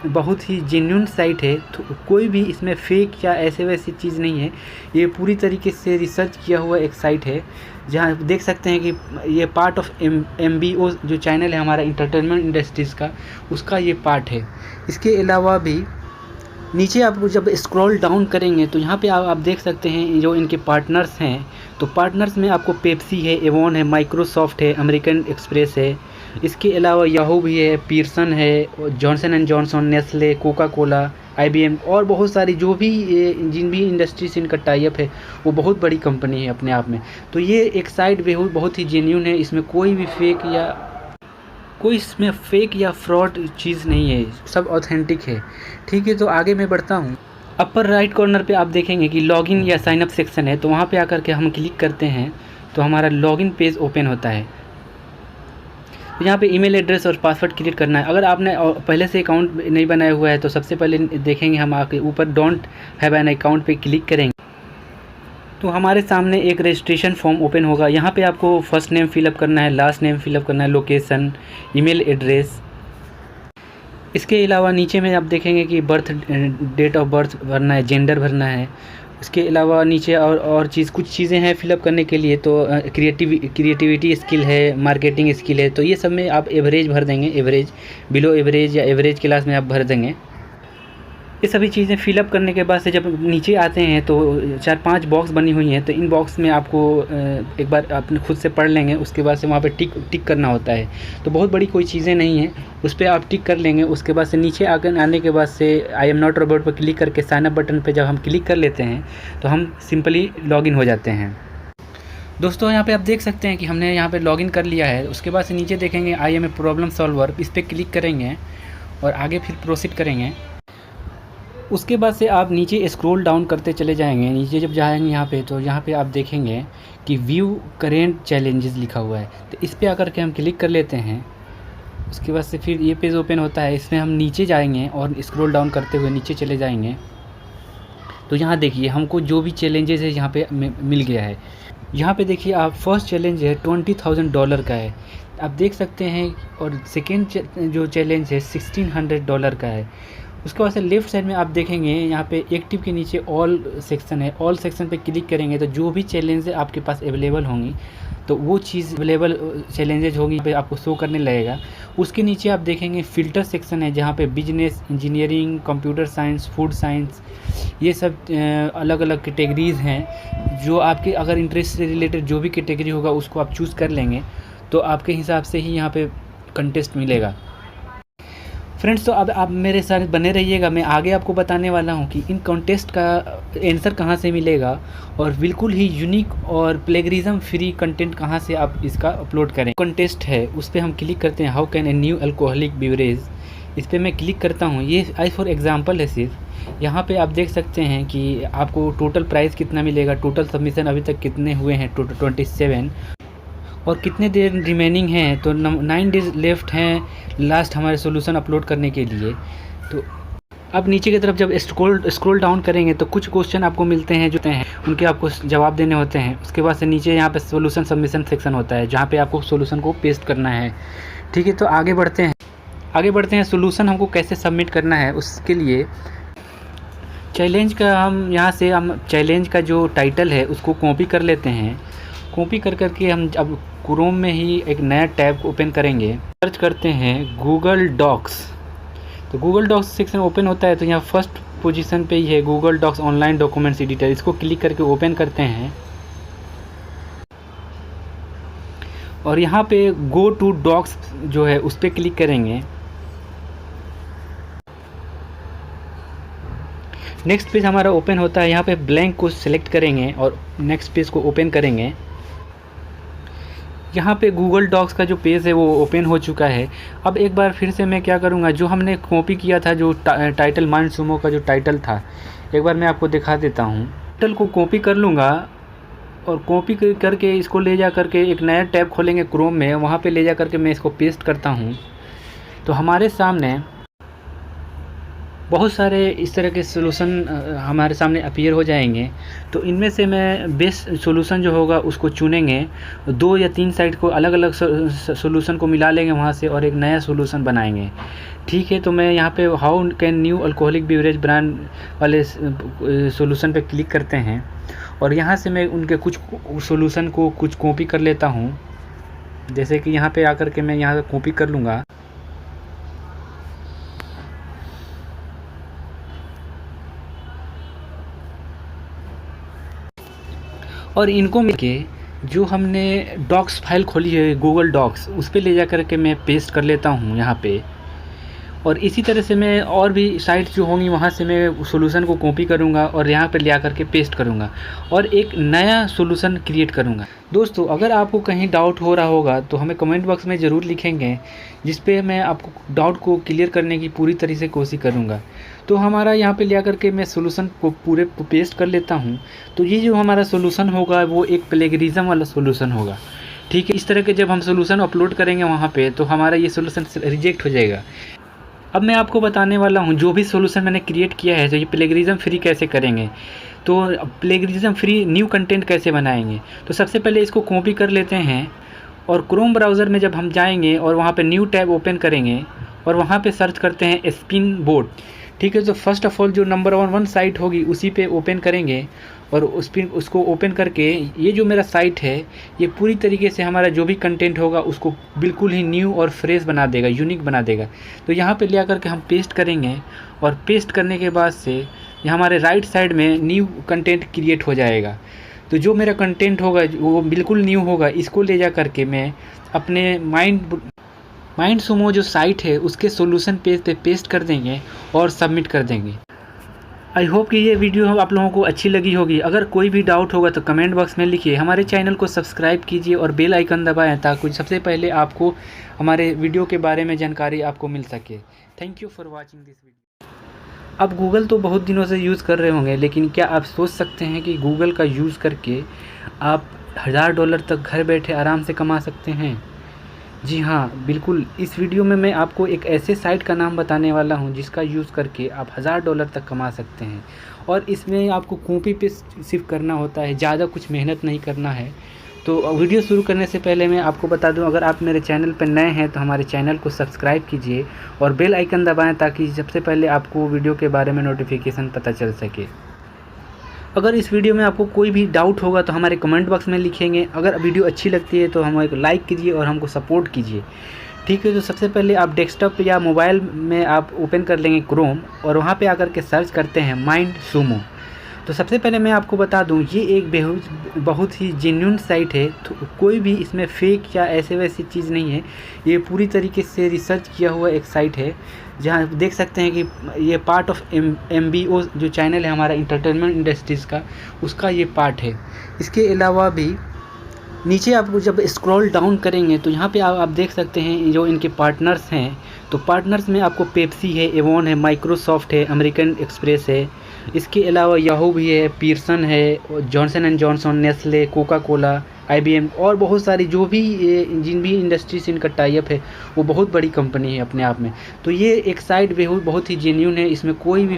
बहुत ही जेन्युइन साइट है। तो कोई भी इसमें फेक या ऐसे वैसी चीज़ नहीं है। ये पूरी तरीके से रिसर्च किया हुआ एक साइट है जहां देख सकते हैं कि ये पार्ट ऑफ MBO जो चैनल है हमारा इंटरटेनमेंट इंडस्ट्रीज़ का, उसका ये पार्ट है। इसके अलावा भी नीचे आप जब स्क्रॉल डाउन करेंगे तो यहाँ पे आप देख सकते हैं जो इनके पार्टनर्स हैं तो पार्टनर्स में आपको पेप्सी है, एवॉन है, माइक्रोसॉफ्ट है, अमेरिकन एक्सप्रेस है। इसके अलावा याहू भी है, पीयर्सन है, Johnson and Johnson, Nestle, Coca Cola, IBM और बहुत सारी जो भी जिन भी इंडस्ट्री से इनका टाई अप है वो बहुत बड़ी कंपनी है अपने आप में। तो ये एक साइड बहुत ही जेन्यून है, इसमें कोई इसमें फेक या फ्रॉड चीज़ नहीं है, सब ऑथेंटिक है। ठीक है, तो आगे मैं बढ़ता हूँ। अपर राइट कॉर्नर पे आप देखेंगे कि लॉगिन या साइन अप सेक्शन है, तो वहाँ पे आकर के हम क्लिक करते हैं तो हमारा लॉगिन पेज ओपन होता है। तो यहाँ पे ईमेल एड्रेस और पासवर्ड क्रिएट करना है। अगर आपने पहले से अकाउंट नहीं बनाया हुआ है तो सबसे पहले देखेंगे हम आके ऊपर डोंट हैव एन अकाउंट पे क्लिक करेंगे तो हमारे सामने एक रजिस्ट्रेशन फॉर्म ओपन होगा। यहाँ पे आपको फर्स्ट नेम फिलअप करना है, लास्ट नेम फिलअप करना है, लोकेशन, ईमेल एड्रेस। इसके अलावा नीचे में आप देखेंगे कि बर्थ डेट ऑफ बर्थ भरना है, जेंडर भरना है। इसके अलावा नीचे और कुछ चीज़ें हैं फिलअप करने के लिए। तो क्रिएटिविटी स्किल है, मार्केटिंग स्किल है। तो ये सब में आप एवरेज भर देंगे, एवरेज, बिलो एवरेज या एवरेज क्लास में आप भर देंगे। ये सभी चीज़ें फिलअप करने के बाद से जब नीचे आते हैं तो 4-5 बॉक्स बनी हुई हैं। तो इन बॉक्स में आपको एक बार अपने खुद से पढ़ लेंगे, उसके बाद से वहाँ पे टिक करना होता है। तो बहुत बड़ी कोई चीज़ें नहीं हैं, उस पर आप टिक कर लेंगे। उसके बाद से नीचे आने के बाद से आई एम नॉट रोबोट पर क्लिक करके साइन अप बटन पर जब हम क्लिक कर लेते हैं तो हम सिंपली लॉगिन हो जाते हैं। दोस्तों यहाँ पे आप देख सकते हैं कि हमने यहाँ पे लॉगिन कर लिया है। उसके बाद से नीचे देखेंगे I am a problem solver, इस पर क्लिक करेंगे और आगे फिर प्रोसीड करेंगे। उसके बाद से आप नीचे स्क्रॉल डाउन करते चले जाएंगे। नीचे जब जाएंगे यहाँ पे तो यहाँ पे आप देखेंगे कि व्यू करेंट चैलेंजेस लिखा हुआ है, तो इस पर आकर के हम क्लिक कर लेते हैं। उसके बाद से फिर ये पेज ओपन होता है। इसमें हम नीचे जाएंगे और स्क्रॉल डाउन करते हुए नीचे चले जाएंगे। तो यहाँ देखिए हमको जो भी चैलेंजेस है यहाँ पे मिल गया है। यहाँ पे देखिए आप फर्स्ट चैलेंज है $20,000 का है, आप देख सकते हैं। और सेकेंड जो चैलेंज है $1,600 का है। उसके बाद से लेफ़्ट साइड में आप देखेंगे यहाँ पे एक्टिव के नीचे ऑल सेक्शन है। ऑल सेक्शन पे क्लिक करेंगे तो जो भी चैलेंज आपके पास अवेलेबल होंगी तो वो चीज़ अवेलेबल चैलेंजेज होगी पे आपको शो करने लगेगा। उसके नीचे आप देखेंगे फ़िल्टर सेक्शन है जहाँ पे business, engineering, computer science, food science, ये सब अलग अलग कैटेगरीज़ हैं। जो आपके अगर इंटरेस्ट से रिलेटेड जो भी कैटेगरी होगा उसको आप चूज़ कर लेंगे तो आपके हिसाब से ही यहाँ पे कंटेस्ट मिलेगा। फ्रेंड्स, तो अब आप मेरे साथ बने रहिएगा, मैं आगे आपको बताने वाला हूँ कि इन कॉन्टेस्ट का आंसर कहाँ से मिलेगा और बिल्कुल ही यूनिक और प्लेगरिज्म फ्री कंटेंट कहाँ से आप इसका अपलोड करें। कॉन्टेस्ट है उस पर हम क्लिक करते हैं, how can a new alcoholic beverage, इस पर मैं क्लिक करता हूँ। ये आई फॉर एग्जांपल है सिर्फ। यहाँ पे आप देख सकते हैं कि आपको टोटल प्राइस कितना मिलेगा, टोटल सबमिशन अभी तक कितने हुए हैं, 27, और कितने देर रिमेनिंग हैं। तो 9 डेज़ लेफ्ट हैं लास्ट हमारे सोल्यूशन अपलोड करने के लिए। तो अब नीचे की तरफ जब स्क्रॉल डाउन करेंगे तो कुछ क्वेश्चन आपको मिलते हैं जो हैं उनके आपको जवाब देने होते हैं। उसके बाद से नीचे यहाँ पे सोल्यूशन सबमिशन सेक्शन होता है जहाँ पे आपको सोल्यूशन को पेस्ट करना है। ठीक है, तो आगे बढ़ते हैं। सोल्यूशन हमको कैसे सबमिट करना है उसके लिए चैलेंज का हम यहाँ से चैलेंज का जो टाइटल है उसको कॉपी कर लेते हैं। कॉपी करके हम अब क्रोम में ही एक नया टैब ओपन करेंगे। सर्च करते हैं गूगल डॉक्स, तो गूगल डॉक्स सेक्शन ओपन होता है। तो यहाँ फर्स्ट पोजीशन पे ही है Google Docs online documents editor, इसको क्लिक करके ओपन करते हैं और यहाँ पे गो टू डॉक्स जो है उस पर क्लिक करेंगे। नेक्स्ट पेज हमारा ओपन होता है। यहाँ पे ब्लैंक को सिलेक्ट करेंगे और नेक्स्ट पेज को ओपन करेंगे। यहाँ पे गूगल डॉक्स का जो पेज है वो ओपन हो चुका है। अब एक बार फिर से मैं क्या करूँगा, जो हमने कॉपी किया था जो टाइटल माइंड सुमो का जो टाइटल था, एक बार मैं आपको दिखा देता हूँ। टाइटल को कॉपी कर लूँगा और कॉपी करके इसको ले जा करके एक नया टैब खोलेंगे क्रोम में, वहाँ पे ले जा करके मैं इसको पेस्ट करता हूँ। तो हमारे सामने बहुत सारे इस तरह के सोल्यूशन हमारे सामने अपीयर हो जाएंगे। तो इनमें से मैं बेस्ट सोल्यूशन जो होगा उसको चुनेंगे। 2 या 3 साइट को अलग अलग सोल्यूशन को मिला लेंगे वहाँ से और एक नया सोल्यूशन बनाएंगे। ठीक है, तो मैं यहाँ पे how can new alcoholic beverage brand वाले सोल्यूशन पे क्लिक करते हैं और यहाँ से मैं उनके कुछ सोल्यूशन को कुछ कॉपी कर लेता हूँ। जैसे कि यहाँ पे आकर के मैं यहाँ कॉपी कर लूँगा और इनको मिलके जो हमने डॉक्स फाइल खोली है गूगल डॉक्स, उस पे ले जा कर के मैं पेस्ट कर लेता हूँ यहाँ पे। और इसी तरह से मैं और भी साइट्स जो होंगी वहाँ से मैं सॉल्यूशन को कॉपी करूँगा और यहाँ पर ले आकर के पेस्ट करूँगा और एक नया सॉल्यूशन क्रिएट करूँगा। दोस्तों, अगर आपको कहीं डाउट हो रहा होगा तो हमें कमेंट बॉक्स में ज़रूर लिखेंगे, जिस पे मैं आपको डाउट को क्लियर करने की पूरी तरह से कोशिश करूँगा। तो हमारा यहाँ पे ले आकर के मैं सॉल्यूशन को पूरे पेस्ट कर लेता हूँ। तो ये जो हमारा सॉल्यूशन होगा वो एक प्लेगरिज्म वाला सॉल्यूशन होगा। ठीक है, इस तरह के जब हम सॉल्यूशन अपलोड करेंगे वहाँ पे तो हमारा ये सॉल्यूशन रिजेक्ट हो जाएगा। अब मैं आपको बताने वाला हूँ जो भी सॉल्यूशन मैंने क्रिएट किया है तो ये प्लेगरिज्म फ्री कैसे करेंगे, तो प्लेगरिज्म फ्री न्यू कंटेंट कैसे बनाएंगे। तो सबसे पहले इसको कॉपी कर लेते हैं और क्रोम ब्राउज़र में जब हम जाएंगे और वहाँ पे न्यू टैब ओपन करेंगे और वहाँ पे सर्च करते हैं स्पिन बोर्ड। ठीक है, तो फर्स्ट ऑफ ऑल जो नंबर 1 साइट होगी उसी पे ओपन करेंगे और उसको ओपन करके ये जो मेरा साइट है ये पूरी तरीके से हमारा जो भी कंटेंट होगा उसको बिल्कुल ही न्यू और फ्रेश बना देगा, यूनिक बना देगा। तो यहाँ पे ले आकर के हम पेस्ट करेंगे और पेस्ट करने के बाद से ये हमारे राइट साइड में न्यू कंटेंट क्रिएट हो जाएगा। तो जो मेरा कंटेंट होगा वो बिल्कुल न्यू होगा। इसको ले जा कर के मैं अपने माइंड सुमो जो साइट है उसके सॉल्यूशन पेज पे पेस्ट कर देंगे और सबमिट कर देंगे। आई होप कि ये वीडियो आप लोगों को अच्छी लगी होगी। अगर कोई भी डाउट होगा तो कमेंट बॉक्स में लिखिए। हमारे चैनल को सब्सक्राइब कीजिए और बेल आइकन दबाएं ताकि सबसे पहले आपको हमारे वीडियो के बारे में जानकारी आपको मिल सके। Thank you for watching this video. अब गूगल तो बहुत दिनों से यूज़ कर रहे होंगे, लेकिन क्या आप सोच सकते हैं कि गूगल का यूज़ करके आप $1000 तक घर बैठे आराम से कमा सकते हैं? जी हाँ, बिल्कुल। इस वीडियो में मैं आपको एक ऐसे साइट का नाम बताने वाला हूँ जिसका यूज़ करके आप $1000 तक कमा सकते हैं। और इसमें आपको कॉपी पेस्ट सिर्फ करना होता है, ज़्यादा कुछ मेहनत नहीं करना है। तो वीडियो शुरू करने से पहले मैं आपको बता दूं, अगर आप मेरे चैनल पर नए हैं तो हमारे चैनल को सब्सक्राइब कीजिए और बेल आइकन दबाएं ताकि सबसे पहले आपको वीडियो के बारे में नोटिफिकेशन पता चल सके। अगर इस वीडियो में आपको कोई भी डाउट होगा तो हमारे कमेंट बॉक्स में लिखेंगे। अगर वीडियो अच्छी लगती है तो हमें लाइक कीजिए और हमको सपोर्ट कीजिए। ठीक है, तो सबसे पहले आप डेस्कटॉप या मोबाइल में आप ओपन कर लेंगे क्रोम और वहाँ पे आकर के सर्च करते हैं माइंड सुमो। तो सबसे पहले मैं आपको बता दूं ये एक बहुत ही जेन्युइन साइट है। तो कोई भी इसमें फेक या ऐसे वैसी चीज़ नहीं है। ये पूरी तरीके से रिसर्च किया हुआ एक साइट है, जहां देख सकते हैं कि ये पार्ट ऑफ MBO जो चैनल है हमारा इंटरटेनमेंट इंडस्ट्रीज़ का, उसका ये पार्ट है। इसके अलावा भी नीचे आपको जब स्क्रॉल डाउन करेंगे तो यहाँ पे आप देख सकते हैं जो इनके पार्टनर्स हैं। तो पार्टनर्स में आपको पेप्सी है, एवॉन है, माइक्रोसॉफ्ट है, अमेरिकन एक्सप्रेस है। इसके अलावा याहू भी है, पीयर्सन है, Johnson and Johnson, Nestle, Coca Cola, IBM और बहुत सारी जो भी जिन भी इंडस्ट्री से इनका टाई अप है वो बहुत बड़ी कंपनी है अपने आप में। तो ये एक साइट बहुत ही जेन्युइन है। इसमें कोई भी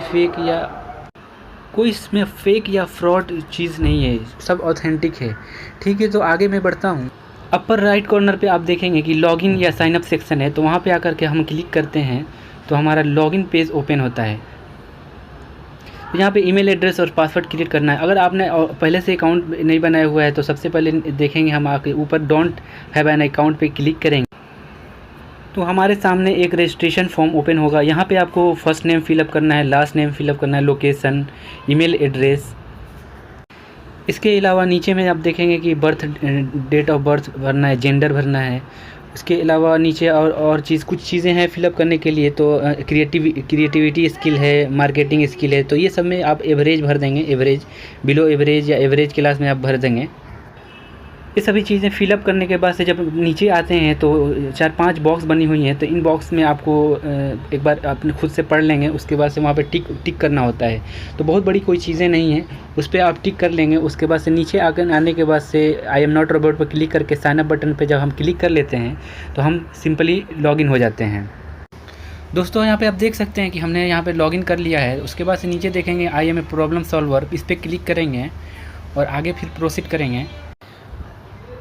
फेक या फ्रॉड चीज़ नहीं है, सब ऑथेंटिक है। ठीक है, तो आगे मैं बढ़ता हूँ। अपर राइट कॉर्नर पे आप देखेंगे कि लॉगिन या साइनअप सेक्शन है। तो वहाँ पे आकर के हम क्लिक करते हैं तो हमारा लॉगिन पेज ओपन होता है। तो यहाँ पे ईमेल एड्रेस और पासवर्ड क्रिएट करना है। अगर आपने पहले से अकाउंट नहीं बनाया हुआ है तो सबसे पहले देखेंगे हम आके ऊपर डोंट हैव एन अकाउंट पे क्लिक करेंगे तो हमारे सामने एक रजिस्ट्रेशन फॉर्म ओपन होगा। यहाँ पे आपको फर्स्ट नेम फिलअप करना है, लास्ट नेम फिलअप करना है, लोकेशन, ईमेल एड्रेस। इसके अलावा नीचे में आप देखेंगे कि डेट ऑफ बर्थ भरना है, जेंडर भरना है। इसके अलावा नीचे और कुछ चीज़ें हैं फिलअप करने के लिए। तो क्रिएटिविटी स्किल है, मार्केटिंग स्किल है। तो ये सब में आप एवरेज भर देंगे, एवरेज, बिलो एवरेज या एवरेज क्लास में आप भर देंगे। ये सभी चीज़ें फिलअप करने के बाद से जब नीचे आते हैं तो 4-5 बॉक्स बनी हुई हैं। तो इन बॉक्स में आपको एक बार अपने खुद से पढ़ लेंगे, उसके बाद से वहाँ पे टिक करना होता है। तो बहुत बड़ी कोई चीज़ें नहीं हैं, उस पर आप टिक कर लेंगे। उसके बाद से नीचे आने के बाद से आई एम नॉट रोबोट पर क्लिक करके साइन अप बटन पर जब हम क्लिक कर लेते हैं तो हम सिंपली लॉगिन हो जाते हैं। दोस्तों, यहाँ पे आप देख सकते हैं कि हमने यहाँ पे लॉगिन कर लिया है। उसके बाद से नीचे देखेंगे I am a problem solver, इस पर क्लिक करेंगे और आगे फिर प्रोसीड करेंगे।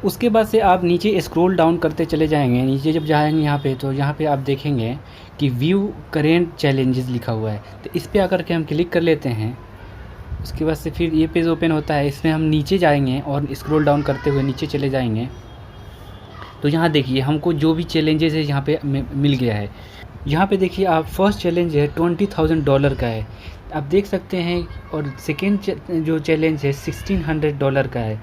उसके बाद से आप नीचे स्क्रॉल डाउन करते चले जाएंगे। नीचे जब जाएंगे यहाँ पे तो यहाँ पे आप देखेंगे कि व्यू करेंट चैलेंजेस लिखा हुआ है। तो इस पर आकर के हम क्लिक कर लेते हैं। उसके बाद से फिर ये पेज ओपन होता है। इसमें हम नीचे जाएंगे और स्क्रॉल डाउन करते हुए नीचे चले जाएंगे। तो यहाँ देखिए हमको जो भी चैलेंजेस है यहाँ पे मिल गया है। यहाँ पे देखिए आप फर्स्ट चैलेंज है $20,000 का है। आप देख सकते हैं। और सेकेंड जो चैलेंज है $1600 का है।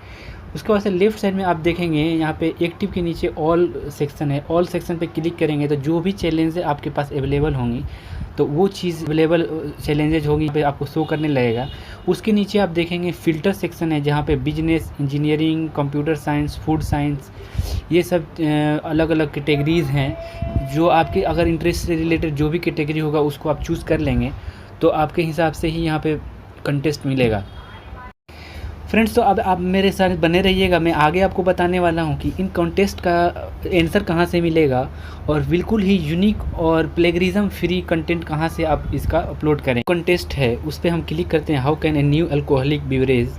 उसके बाद से लेफ़्ट साइड में आप देखेंगे यहाँ पे एक्टिव के नीचे ऑल सेक्शन है। ऑल सेक्शन पे क्लिक करेंगे तो जो भी चैलेंज है आपके पास अवेलेबल होंगी, तो वो चीज़ अवेलेबल चैलेंजेज होगी पे आपको शो करने लगेगा। उसके नीचे आप देखेंगे फ़िल्टर सेक्शन है, जहाँ पे business, engineering, computer science, food science, ये सब अलग अलग कैटेगरीज़ हैं। जो आपके अगर इंटरेस्ट से रिलेटेड जो भी कैटेगरी होगा उसको आप चूज़ कर लेंगे, तो आपके हिसाब से ही यहाँ पे कंटेस्ट मिलेगा। फ्रेंड्स, तो अब आप मेरे साथ बने रहिएगा। मैं आगे आपको बताने वाला हूँ कि इन कॉन्टेस्ट का आंसर कहाँ से मिलेगा और बिल्कुल ही यूनिक और प्लेगरिज्म फ्री कंटेंट कहाँ से आप इसका अपलोड करें। कॉन्टेस्ट है उस पर हम क्लिक करते हैं, how can a new alcoholic beverage,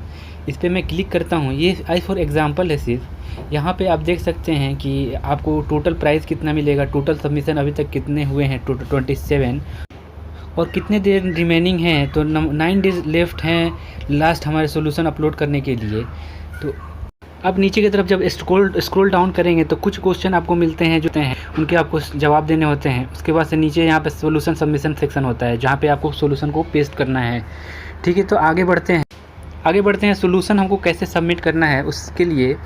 इस पर मैं क्लिक करता हूँ। ये आई फॉर एग्जांपल है सिर्फ। यहाँ पे आप देख सकते हैं कि आपको टोटल प्राइस कितना मिलेगा, टोटल सबमिशन अभी तक कितने हुए हैं, 27, और कितने देर रिमेनिंग हैं, तो 9 डेज़ लेफ्ट हैं लास्ट हमारे सॉल्यूशन अपलोड करने के लिए। तो अब नीचे की तरफ जब स्क्रॉल डाउन करेंगे तो कुछ क्वेश्चन आपको मिलते हैं जो हैं उनके आपको जवाब देने होते हैं। उसके बाद से नीचे यहाँ पे सॉल्यूशन सबमिशन सेक्शन होता है, जहाँ पे आपको सॉल्यूशन को पेस्ट करना है। ठीक है, तो आगे बढ़ते हैं। सॉल्यूशन हमको कैसे सबमिट करना है, उसके लिए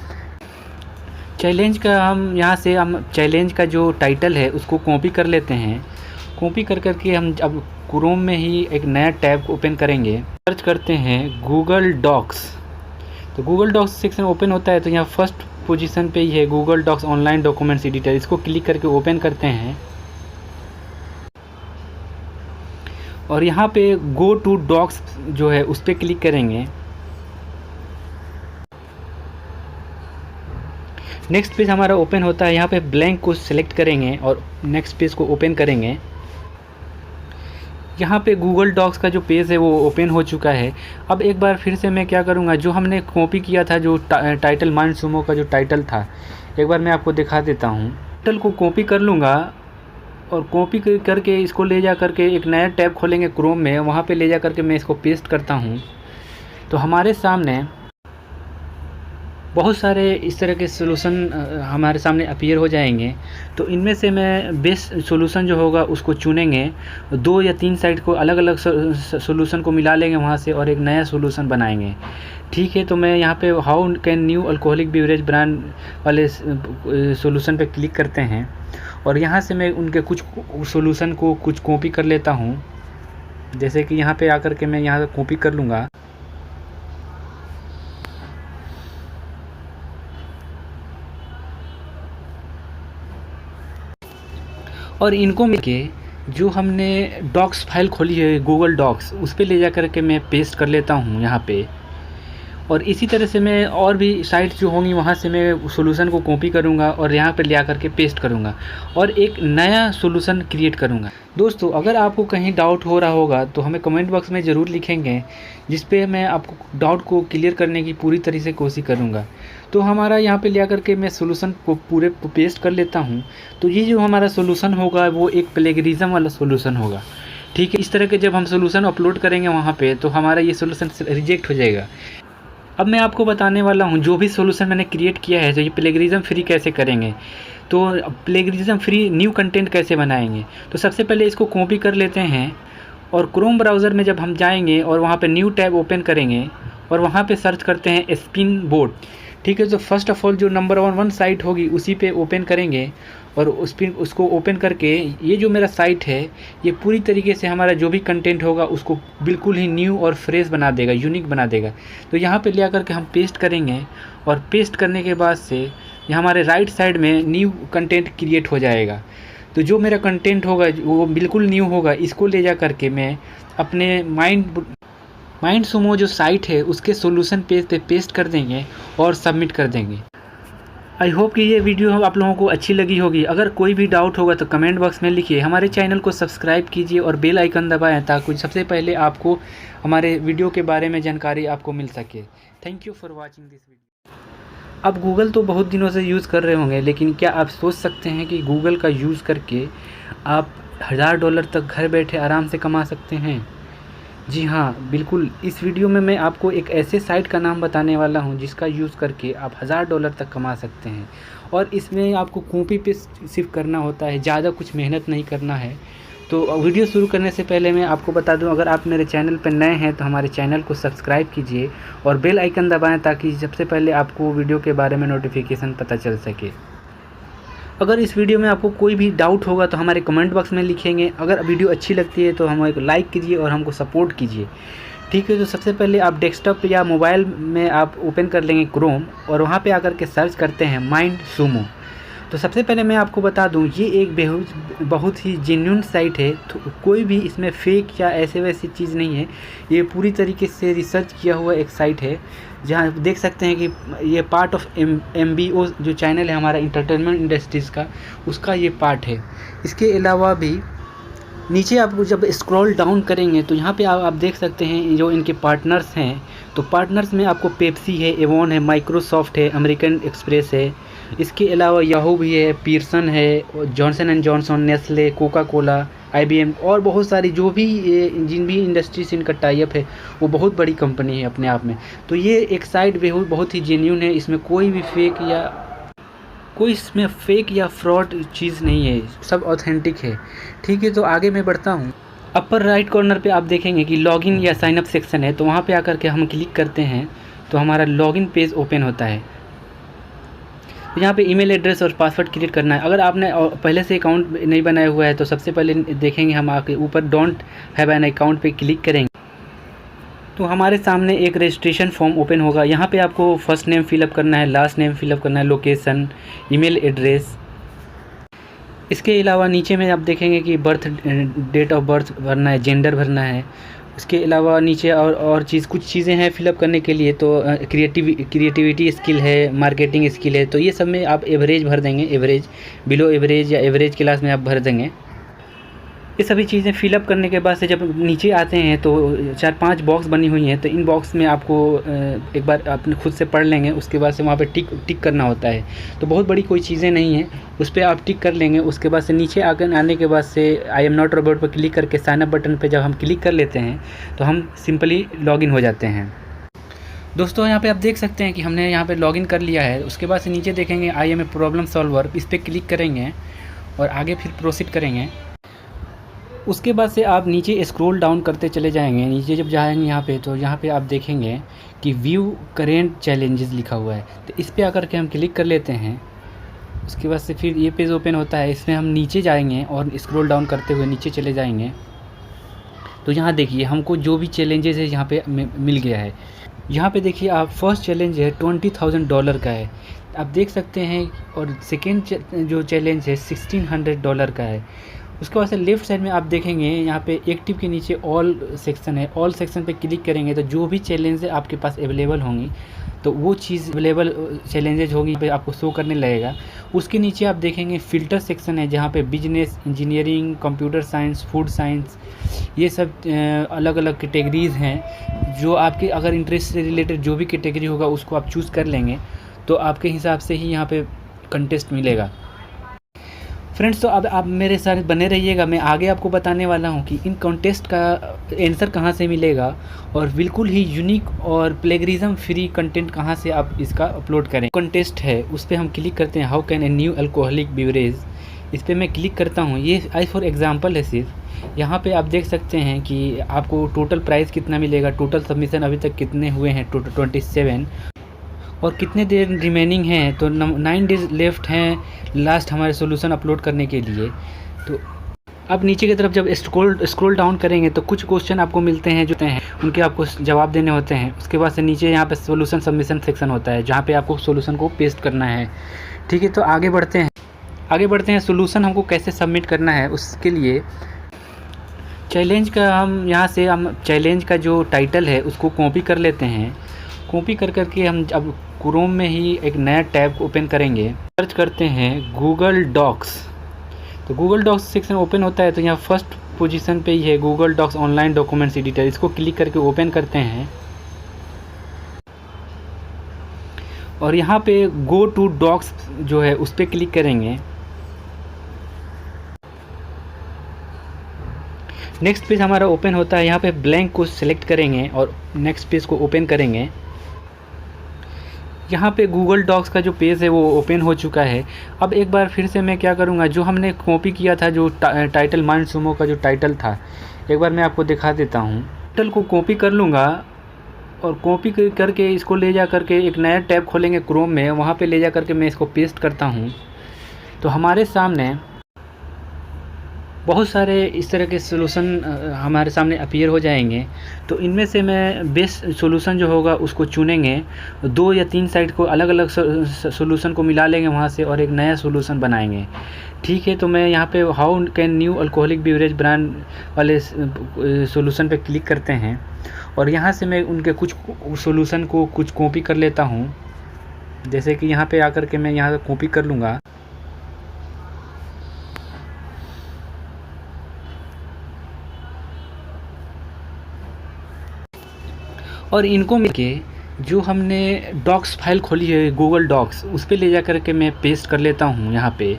चैलेंज का हम चैलेंज का जो टाइटल है उसको कॉपी कर लेते हैं। कॉपी कर करके हम अब क्रोम में ही एक नया टैब ओपन करेंगे। सर्च करते हैं गूगल डॉक्स, तो गूगल डॉक्स सेक्शन ओपन होता है। तो यहाँ फर्स्ट पोजीशन पे ही है Google Docs online documents editor, इसको क्लिक करके ओपन करते हैं। और यहाँ पे गो टू डॉक्स जो है उस पर क्लिक करेंगे। नेक्स्ट पेज हमारा ओपन होता है। यहाँ पे ब्लैंक को सिलेक्ट करेंगे और नेक्स्ट पेज को ओपन करेंगे। यहाँ पे गूगल डॉक्स का जो पेज है वो ओपन हो चुका है। अब एक बार फिर से मैं क्या करूँगा, जो हमने कॉपी किया था, जो टाइटल माइंड सुमो का जो टाइटल था, एक बार मैं आपको दिखा देता हूँ। टाइटल को कॉपी कर लूँगा और कॉपी करके इसको ले जा करके एक नया टैब खोलेंगे क्रोम में, वहाँ पे ले जा करके मैं इसको पेस्ट करता हूँ। तो हमारे सामने बहुत सारे इस तरह के सॉल्यूशन हमारे सामने अपीयर हो जाएंगे। तो इनमें से मैं बेस्ट सॉल्यूशन जो होगा उसको चुनेंगे। 2 या 3 साइट को अलग अलग सॉल्यूशन को मिला लेंगे वहाँ से और एक नया सॉल्यूशन बनाएंगे। ठीक है, तो मैं यहाँ पे how can new alcoholic beverage brand वाले सॉल्यूशन पे क्लिक करते हैं और यहाँ से मैं उनके कुछ सॉल्यूशन को कुछ कॉपी कर लेता हूँ। जैसे कि यहाँ पे आकर के मैं यहाँ कॉपी कर लूँगा। और इनको मिलके जो हमने डॉक्स फाइल खोली है गूगल डॉक्स, उस पर ले जा कर के मैं पेस्ट कर लेता हूँ यहाँ पे। और इसी तरह से मैं और भी साइट जो होंगी वहाँ से मैं सॉल्यूशन को कॉपी करूँगा और यहाँ पे ले आकर के पेस्ट करूँगा और एक नया सॉल्यूशन क्रिएट करूँगा। दोस्तों, अगर आपको कहीं डाउट हो रहा होगा तो हमें कमेंट बॉक्स में ज़रूर लिखेंगे, जिस पे मैं आपको डाउट को क्लियर करने की पूरी तरह से कोशिश करूँगा। तो हमारा यहाँ पे ले आकर के मैं सॉल्यूशन को पूरे पेस्ट कर लेता हूँ। तो ये जो हमारा सॉल्यूशन होगा वो एक प्लेगरिज्म वाला सॉल्यूशन होगा। ठीक है, इस तरह के जब हम सॉल्यूशन अपलोड करेंगे वहाँ पे तो हमारा ये सॉल्यूशन रिजेक्ट हो जाएगा। अब मैं आपको बताने वाला हूँ जो भी सॉल्यूशन मैंने क्रिएट किया है तो ये प्लेगरिज्म फ्री कैसे करेंगे, तो प्लेगरिज्म फ्री न्यू कंटेंट कैसे बनाएंगे। तो सबसे पहले इसको कॉपी कर लेते हैं और क्रोम ब्राउज़र में जब हम जाएंगे और वहाँ पे न्यू टैब ओपन करेंगे और वहाँ पे सर्च करते हैं स्पिन बोर्ड। ठीक है, तो फर्स्ट ऑफ ऑल जो नंबर 1 साइट होगी उसी पे ओपन करेंगे और उसको ओपन करके ये जो मेरा साइट है ये पूरी तरीके से हमारा जो भी कंटेंट होगा उसको बिल्कुल ही न्यू और फ्रेश बना देगा, यूनिक बना देगा। तो यहाँ पे ले आकर के हम पेस्ट करेंगे और पेस्ट करने के बाद से यहाँ हमारे राइट साइड में न्यू कंटेंट क्रिएट हो जाएगा। तो जो मेरा कंटेंट होगा वो बिल्कुल न्यू होगा। इसको ले जा करके मैं अपने माइंड सुमो जो साइट है उसके सॉल्यूशन पेज पे पेस्ट कर देंगे और सबमिट कर देंगे। आई होप कि ये वीडियो आप लोगों को अच्छी लगी होगी। अगर कोई भी डाउट होगा तो कमेंट बॉक्स में लिखिए। हमारे चैनल को सब्सक्राइब कीजिए और बेल आइकन दबाएं ताकि सबसे पहले आपको हमारे वीडियो के बारे में जानकारी आपको मिल सके। Thank you for watching this video. अब गूगल तो बहुत दिनों से यूज़ कर रहे होंगे, लेकिन क्या आप सोच सकते हैं कि गूगल का यूज़ करके आप $1000 तक घर बैठे आराम से कमा सकते हैं? जी हाँ, बिल्कुल। इस वीडियो में मैं आपको एक ऐसे साइट का नाम बताने वाला हूँ जिसका यूज़ करके आप $1000 तक कमा सकते हैं। और इसमें आपको कॉपी पेस्ट सिर्फ करना होता है, ज़्यादा कुछ मेहनत नहीं करना है। तो वीडियो शुरू करने से पहले मैं आपको बता दूं, अगर आप मेरे चैनल पर नए हैं तो हमारे चैनल को सब्सक्राइब कीजिए और बेल आइकन दबाएं ताकि सबसे पहले आपको वीडियो के बारे में नोटिफिकेशन पता चल सके। अगर इस वीडियो में आपको कोई भी डाउट होगा तो हमारे कमेंट बॉक्स में लिखेंगे। अगर वीडियो अच्छी लगती है तो हमें लाइक कीजिए और हमको सपोर्ट कीजिए, ठीक है। तो सबसे पहले आप डेस्कटॉप या मोबाइल में आप ओपन कर लेंगे क्रोम और वहाँ पे आकर के सर्च करते हैं माइंड सुमो। तो सबसे पहले मैं आपको बता दूं, ये एक बहुत ही जेन्युइन साइट है। तो कोई भी इसमें फेक या ऐसे वैसी चीज़ नहीं है। ये पूरी तरीके से रिसर्च किया हुआ एक साइट है, जहाँ देख सकते हैं कि ये पार्ट ऑफ MBO जो चैनल है हमारा इंटरटेनमेंट इंडस्ट्रीज़ का, उसका ये पार्ट है। इसके अलावा भी नीचे आप जब स्क्रॉल डाउन करेंगे तो यहाँ पे आप देख सकते हैं जो इनके पार्टनर्स हैं। तो पार्टनर्स में आपको पेप्सी है, एवॉन है, माइक्रोसॉफ्ट है, अमेरिकन एक्सप्रेस है। इसके अलावा याहू भी है, पीरसन है, Johnson and Johnson, Nestle, Coca Cola, IBM और बहुत सारी जिन भी इंडस्ट्री से इनका टाई अप है वो बहुत बड़ी कंपनी है अपने आप में। तो ये एक साइट बहुत ही जेन्युइन है। इसमें कोई फेक या फ्रॉड चीज़ नहीं है, सब ऑथेंटिक है, ठीक है। तो आगे मैं बढ़ता हूँ। अपर राइट कॉर्नर पे आप देखेंगे कि लॉगिन या साइनअप सेक्शन है। तो वहाँ पे आकर के हम क्लिक करते हैं तो हमारा लॉगिन पेज ओपन होता है। तो यहाँ पे ईमेल एड्रेस और पासवर्ड क्रिएट करना है। अगर आपने पहले से अकाउंट नहीं बनाया हुआ है तो सबसे पहले देखेंगे हम आके ऊपर डोंट हैव एन अकाउंट पे क्लिक करेंगे तो हमारे सामने एक रजिस्ट्रेशन फॉर्म ओपन होगा। यहाँ पे आपको फर्स्ट नेम फिलअप करना है, लास्ट नेम फिलअप करना है, लोकेशन, ईमेल एड्रेस। इसके अलावा नीचे में आप देखेंगे कि डेट ऑफ बर्थ भरना है, जेंडर भरना है। इसके अलावा नीचे और कुछ चीज़ें हैं फिलअप करने के लिए। तो क्रिएटिविटी स्किल है, मार्केटिंग स्किल है। तो ये सब में आप एवरेज भर देंगे, एवरेज, बिलो एवरेज या एवरेज क्लास में आप भर देंगे। ये सभी चीज़ें फिलअप करने के बाद से जब नीचे आते हैं तो 4-5 बॉक्स बनी हुई हैं। तो इन बॉक्स में आपको एक बार अपने खुद से पढ़ लेंगे, उसके बाद से वहाँ पे टिक करना होता है। तो बहुत बड़ी कोई चीज़ें नहीं हैं, उस पर आप टिक कर लेंगे। उसके बाद से नीचे आने के बाद से आई एम नॉट रोबोट पर क्लिक करके साइन अप बटन पर जब हम क्लिक कर लेते हैं तो हम सिंपली लॉगिन हो जाते हैं। दोस्तों यहाँ पे आप देख सकते हैं कि हमने यहाँ पे लॉगिन कर लिया है। उसके बाद से नीचे देखेंगे I am a problem solver, इस पर क्लिक करेंगे और आगे फिर प्रोसीड करेंगे। उसके बाद से आप नीचे स्क्रॉल डाउन करते चले जाएंगे। नीचे जब जाएंगे यहाँ पे तो यहाँ पे आप देखेंगे कि व्यू करेंट चैलेंजेस लिखा हुआ है। तो इस पर आकर के हम क्लिक कर लेते हैं। उसके बाद से फिर ये पेज ओपन होता है। इसमें हम नीचे जाएंगे और स्क्रॉल डाउन करते हुए नीचे चले जाएंगे। तो यहाँ देखिए हमको जो भी चैलेंजेस है यहाँ पे मिल गया है। यहाँ पे देखिए आप फर्स्ट चैलेंज है $20,000 का है, आप देख सकते हैं। और सेकेंड जो चैलेंज है $1,600 का है। उसके बाद से लेफ़्ट साइड में आप देखेंगे यहाँ पे एक्टिव के नीचे ऑल सेक्शन है। ऑल सेक्शन पे क्लिक करेंगे तो जो भी चैलेंज है आपके पास अवेलेबल होंगी तो वो चीज़ अवेलेबल चैलेंजेज होगी पे आपको शो करने लगेगा। उसके नीचे आप देखेंगे फ़िल्टर सेक्शन है, जहाँ पे business, engineering, computer science, food science, ये सब अलग अलग कैटेगरीज़ हैं। जो आपके अगर इंटरेस्ट से रिलेटेड जो भी कैटेगरी होगा उसको आप चूज़ कर लेंगे तो आपके हिसाब से ही यहाँ पे कंटेस्ट मिलेगा। फ्रेंड्स, तो अब आप मेरे साथ बने रहिएगा। मैं आगे आपको बताने वाला हूं कि इन कॉन्टेस्ट का आंसर कहां से मिलेगा और बिल्कुल ही यूनिक और प्लेगरिज्म फ्री कंटेंट कहां से आप इसका अपलोड करें। कॉन्टेस्ट है उस पर हम क्लिक करते हैं, how can a new alcoholic beverage, इस पर मैं क्लिक करता हूं। ये आई फॉर एग्जांपल है सिर्फ। यहाँ पे आप देख सकते हैं कि आपको टोटल प्राइस कितना मिलेगा, टोटल सबमिशन अभी तक कितने हुए हैं, टोटल 27, और कितने देर रिमेनिंग हैं। तो 9 डेज़ लेफ्ट हैं लास्ट हमारे सोल्यूशन अपलोड करने के लिए। तो अब नीचे की तरफ जब स्क्रॉल डाउन करेंगे तो कुछ क्वेश्चन आपको मिलते हैं जो हैं उनके आपको जवाब देने होते हैं। उसके बाद से नीचे यहाँ पे सोल्यूशन सबमिशन सेक्शन होता है, जहाँ पे आपको सोल्यूशन को पेस्ट करना है, ठीक है। तो आगे बढ़ते हैं। सोल्यूशन हमको कैसे सबमिट करना है उसके लिए चैलेंज का हम चैलेंज का जो टाइटल है उसको कॉपी कर लेते हैं। कॉपी कर करके हम अब क्रोम में ही एक नया टैब ओपन करेंगे। सर्च करते हैं गूगल डॉक्स। तो गूगल डॉक्स सेक्शन ओपन होता है। तो यहाँ फर्स्ट पोजीशन पे ही है Google Docs online documents editor, इसको क्लिक करके ओपन करते हैं। और यहाँ पे गो टू डॉक्स जो है उस पर क्लिक करेंगे। नेक्स्ट पेज हमारा ओपन होता है। यहाँ पे ब्लैंक को सिलेक्ट करेंगे और नेक्स्ट पेज को ओपन करेंगे। यहाँ पे गूगल डॉक्स का जो पेज है वो ओपन हो चुका है। अब एक बार फिर से मैं क्या करूँगा, जो हमने कॉपी किया था, जो टाइटल माइंड सुमो का जो टाइटल था, एक बार मैं आपको दिखा देता हूँ। टाइटल को कॉपी कर लूँगा और कॉपी करके इसको ले जा करके एक नया टैब खोलेंगे क्रोम में, वहाँ पे ले जा करके मैं इसको पेस्ट करता हूँ। तो हमारे सामने बहुत सारे इस तरह के सॉल्यूशन हमारे सामने अपीयर हो जाएंगे। तो इनमें से मैं बेस्ट सॉल्यूशन जो होगा उसको चुनेंगे, 2 या 3 साइट को अलग अलग सॉल्यूशन को मिला लेंगे वहाँ से और एक नया सॉल्यूशन बनाएंगे। ठीक है, तो मैं यहाँ पे how can new alcoholic beverage brand वाले सॉल्यूशन पे क्लिक करते हैं और यहाँ से मैं उनके कुछ सॉल्यूशन को कुछ कॉपी कर लेता हूँ। जैसे कि यहाँ पे आकर के मैं यहाँ कॉपी कर लूँगा और इनको मिलके जो हमने डॉक्स फाइल खोली है गूगल डॉक्स, उस पर ले जा कर के मैं पेस्ट कर लेता हूँ यहाँ पे।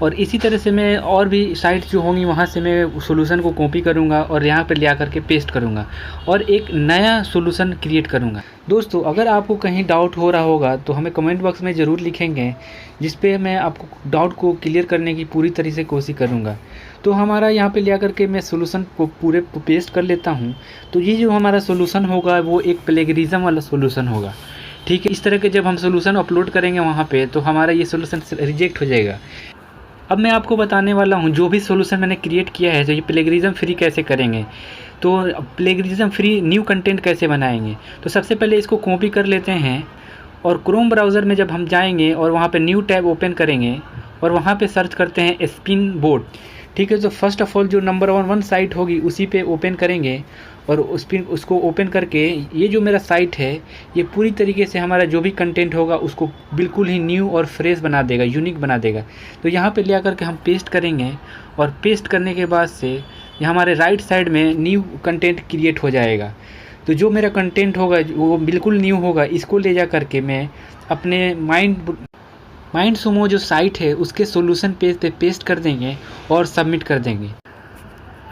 और इसी तरह से मैं और भी साइट जो होंगी वहाँ से मैं सॉल्यूशन को कॉपी करूँगा और यहाँ पे ले आकर के पेस्ट करूँगा और एक नया सॉल्यूशन क्रिएट करूँगा। दोस्तों, अगर आपको कहीं डाउट हो रहा होगा तो हमें कमेंट बॉक्स में ज़रूर लिखेंगे, जिस पे मैं आपको डाउट को क्लियर करने की पूरी तरह से कोशिश करूँगा। तो हमारा यहाँ पे ले आकर के मैं सॉल्यूशन को पूरे पेस्ट कर लेता हूँ। तो ये जो हमारा सॉल्यूशन होगा वो एक प्लेगरिज्म वाला सॉल्यूशन होगा। ठीक है, इस तरह के जब हम सॉल्यूशन अपलोड करेंगे वहाँ पे तो हमारा ये सॉल्यूशन रिजेक्ट हो जाएगा। अब मैं आपको बताने वाला हूँ जो भी सॉल्यूशन मैंने क्रिएट किया है तो ये प्लेगरिज्म फ्री कैसे करेंगे, तो प्लेगरिज्म फ्री न्यू कंटेंट कैसे बनाएंगे। तो सबसे पहले इसको कॉपी कर लेते हैं और क्रोम ब्राउज़र में जब हम जाएंगे और वहाँ पे न्यू टैब ओपन करेंगे और वहाँ पे सर्च करते हैं स्पिन बोट। ठीक है, तो फर्स्ट ऑफ ऑल जो नंबर 1 साइट होगी उसी पे ओपन करेंगे और उसको ओपन करके ये जो मेरा साइट है ये पूरी तरीके से हमारा जो भी कंटेंट होगा उसको बिल्कुल ही न्यू और फ्रेश बना देगा, यूनिक बना देगा। तो यहाँ पे ले आकर के हम पेस्ट करेंगे और पेस्ट करने के बाद से ये हमारे राइट साइड में न्यू कंटेंट क्रिएट हो जाएगा। तो जो मेरा कंटेंट होगा वो बिल्कुल न्यू होगा, इसको ले जा करके मैं अपने माइंड सुमो जो साइट है उसके सॉल्यूशन पेज पे पेस्ट कर देंगे और सबमिट कर देंगे।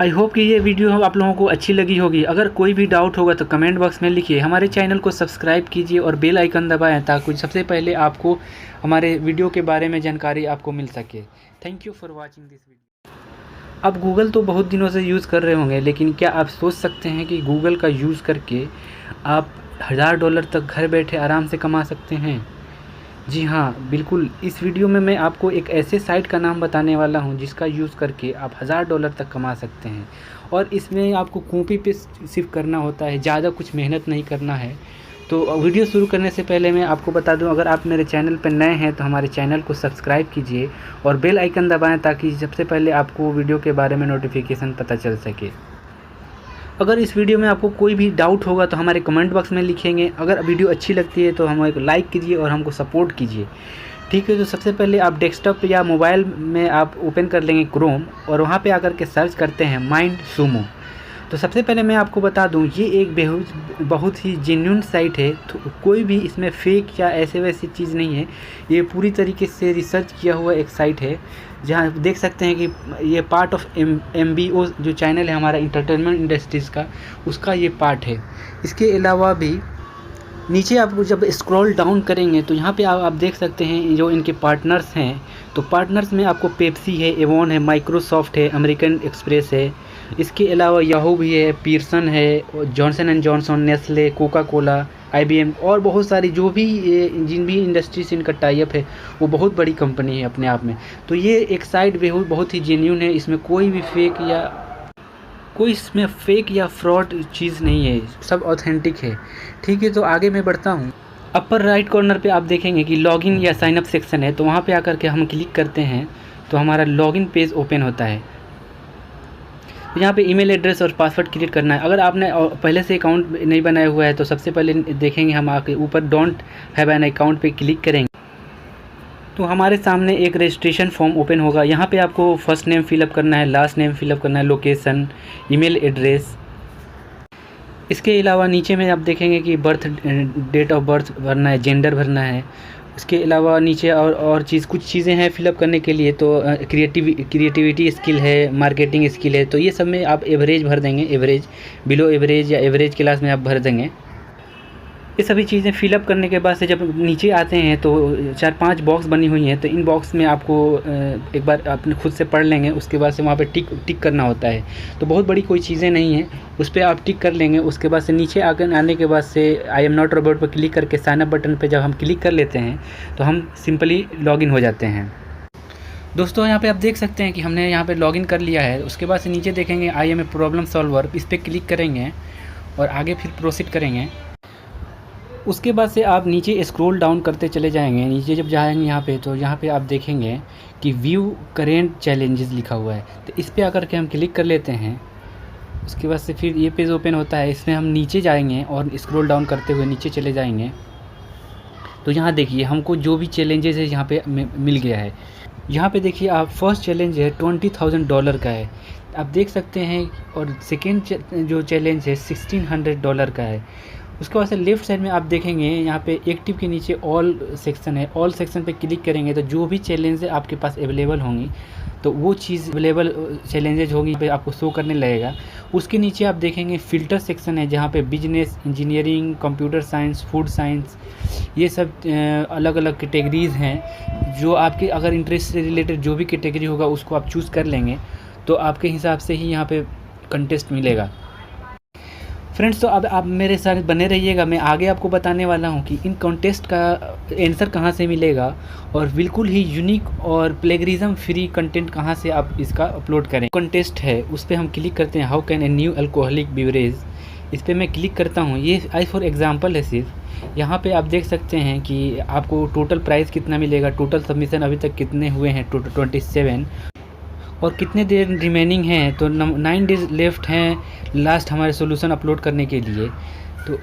आई होप कि ये वीडियो आप लोगों को अच्छी लगी होगी। अगर कोई भी डाउट होगा तो कमेंट बॉक्स में लिखिए। हमारे चैनल को सब्सक्राइब कीजिए और बेल आइकन दबाएं ताकि सबसे पहले आपको हमारे वीडियो के बारे में जानकारी आपको मिल सके। Thank you for watching this video. अब गूगल तो बहुत दिनों से यूज़ कर रहे होंगे, लेकिन क्या आप सोच सकते हैं कि गूगल का यूज़ करके आप $1000 तक घर बैठे आराम से कमा सकते हैं? जी हाँ, बिल्कुल। इस वीडियो में मैं आपको एक ऐसे साइट का नाम बताने वाला हूँ जिसका यूज़ करके आप $1000 तक कमा सकते हैं और इसमें आपको कॉपी पेस्ट सिर्फ करना होता है, ज़्यादा कुछ मेहनत नहीं करना है। तो वीडियो शुरू करने से पहले मैं आपको बता दूं, अगर आप मेरे चैनल पर नए हैं तो हमारे चैनल को सब्सक्राइब कीजिए और बेल आइकन दबाएं ताकि सबसे पहले आपको वीडियो के बारे में नोटिफिकेशन पता चल सके। अगर इस वीडियो में आपको कोई भी डाउट होगा तो हमारे कमेंट बॉक्स में लिखेंगे। अगर वीडियो अच्छी लगती है तो हमें एक लाइक कीजिए और हमको सपोर्ट कीजिए। ठीक है, तो सबसे पहले आप डेस्कटॉप या मोबाइल में आप ओपन कर लेंगे क्रोम और वहाँ पे आकर के सर्च करते हैं माइंड सुमो। तो सबसे पहले मैं आपको बता दूं ये एक बहुत ही जेन्युइन साइट है। तो कोई भी इसमें फेक या ऐसे वैसी चीज़ नहीं है, ये पूरी तरीके से रिसर्च किया हुआ एक साइट है जहां देख सकते हैं कि ये पार्ट ऑफ MBO जो चैनल है हमारा इंटरटेनमेंट इंडस्ट्रीज़ का, उसका ये पार्ट है। इसके अलावा भी नीचे आप जब स्क्रॉल डाउन करेंगे तो यहाँ पे आप देख सकते हैं जो इनके पार्टनर्स हैं। तो पार्टनर्स में आपको पेप्सी है, एवॉन है, माइक्रोसॉफ्ट है, अमेरिकन एक्सप्रेस है, इसके अलावा याहू भी है, पीयर्सन है, Johnson and Johnson, Nestle, Coca Cola, IBM और बहुत सारी जो भी जिन भी इंडस्ट्री से इनका टाइप है वो बहुत बड़ी कंपनी है अपने आप में। तो ये एक साइट बहुत ही जेन्युइन है, इसमें कोई फेक या फ्रॉड चीज़ नहीं है, सब ऑथेंटिक है। ठीक है, तो आगे मैं बढ़ता हूँ। अपर राइट कॉर्नर पे आप देखेंगे कि लॉगिन या साइनअप सेक्शन है, तो वहाँ पे आकर के हम क्लिक करते हैं तो हमारा लॉगिन पेज ओपन होता है। तो यहाँ पे ईमेल एड्रेस और पासवर्ड क्रिएट करना है। अगर आपने पहले से अकाउंट नहीं बनाया हुआ है तो सबसे पहले देखेंगे हम आके ऊपर डोंट हैव एन अकाउंट पे क्लिक करेंगे तो हमारे सामने एक रजिस्ट्रेशन फॉर्म ओपन होगा। यहाँ पे आपको फर्स्ट नेम फिलअप करना है, लास्ट नेम फिलअप करना है, लोकेशन, ईमेल एड्रेस। इसके अलावा नीचे में आप देखेंगे कि डेट ऑफ बर्थ भरना है, जेंडर भरना है। इसके अलावा नीचे और कुछ चीज़ें हैं फिलअप करने के लिए। तो क्रिएटिविटी स्किल है, मार्केटिंग स्किल है, तो ये सब में आप एवरेज भर देंगे, एवरेज, बिलो एवरेज या एवरेज क्लास में आप भर देंगे। ये सभी चीज़ें फिलअप करने के बाद से जब नीचे आते हैं तो 4-5 बॉक्स बनी हुई हैं, तो इन बॉक्स में आपको एक बार अपने खुद से पढ़ लेंगे, उसके बाद से वहाँ पे टिक करना होता है। तो बहुत बड़ी कोई चीज़ें नहीं है, उस पर आप टिक कर लेंगे। उसके बाद से नीचे आने के बाद से आई एम नॉट रोबोट पर क्लिक करके साइन अप बटन पर जब हम क्लिक कर लेते हैं तो हम सिंपली लॉगिन हो जाते हैं। दोस्तों यहाँ पे आप देख सकते हैं कि हमने यहाँ पे लॉगिन कर लिया है। उसके बाद से नीचे देखेंगे I am a problem solver, इस पर क्लिक करेंगे और आगे फिर प्रोसीड करेंगे। उसके बाद से आप नीचे स्क्रॉल डाउन करते चले जाएंगे। नीचे जब जाएंगे यहाँ पे तो यहाँ पे आप देखेंगे कि व्यू करेंट चैलेंजेस लिखा हुआ है, तो इस पर आकर के हम क्लिक कर लेते हैं। उसके बाद से फिर ये पेज ओपन होता है, इसमें हम नीचे जाएंगे और स्क्रॉल डाउन करते हुए नीचे चले जाएंगे। तो यहाँ देखिए हमको जो भी चैलेंजेस है यहाँ पे मिल गया है। यहाँ पे देखिए आप फर्स्ट चैलेंज है $20,000 का है, आप देख सकते हैं। और सेकेंड जो चैलेंज है $1,600 का है। उसके बाद से लेफ़्ट साइड में आप देखेंगे यहाँ पे एक्टिव के नीचे ऑल सेक्शन है। ऑल सेक्शन पे क्लिक करेंगे तो जो भी चैलेंज है आपके पास अवेलेबल होंगी, तो वो चीज़ अवेलेबल चैलेंजेज होगी पे आपको शो करने लगेगा। उसके नीचे आप देखेंगे फ़िल्टर सेक्शन है, जहाँ पे business, engineering, computer science, food science, ये सब अलग अलग कैटेगरीज़ हैं। जो आपके अगर इंटरेस्ट से रिलेटेड जो भी कैटेगरी होगा उसको आप चूज़ कर लेंगे, तो आपके हिसाब से ही यहाँ पे कंटेस्ट मिलेगा। फ्रेंड्स, तो अब आप मेरे साथ बने रहिएगा, मैं आगे आपको बताने वाला हूँ कि इन कॉन्टेस्ट का आंसर कहाँ से मिलेगा और बिल्कुल ही यूनिक और प्लेगरिज्म फ्री कंटेंट कहाँ से आप इसका अपलोड करें। कॉन्टेस्ट है उस पर हम क्लिक करते हैं, how can a new alcoholic beverage, इस पर मैं क्लिक करता हूँ। ये आई फॉर एग्जांपल है सिर्फ। यहाँ पे आप देख सकते हैं कि आपको टोटल प्राइस कितना मिलेगा, टोटल सबमिशन अभी तक कितने हुए हैं, टोटल 27, और कितने देर रिमेनिंग हैं, तो 9 डेज़ लेफ्ट हैं लास्ट हमारे सोल्यूशन अपलोड करने के लिए। तो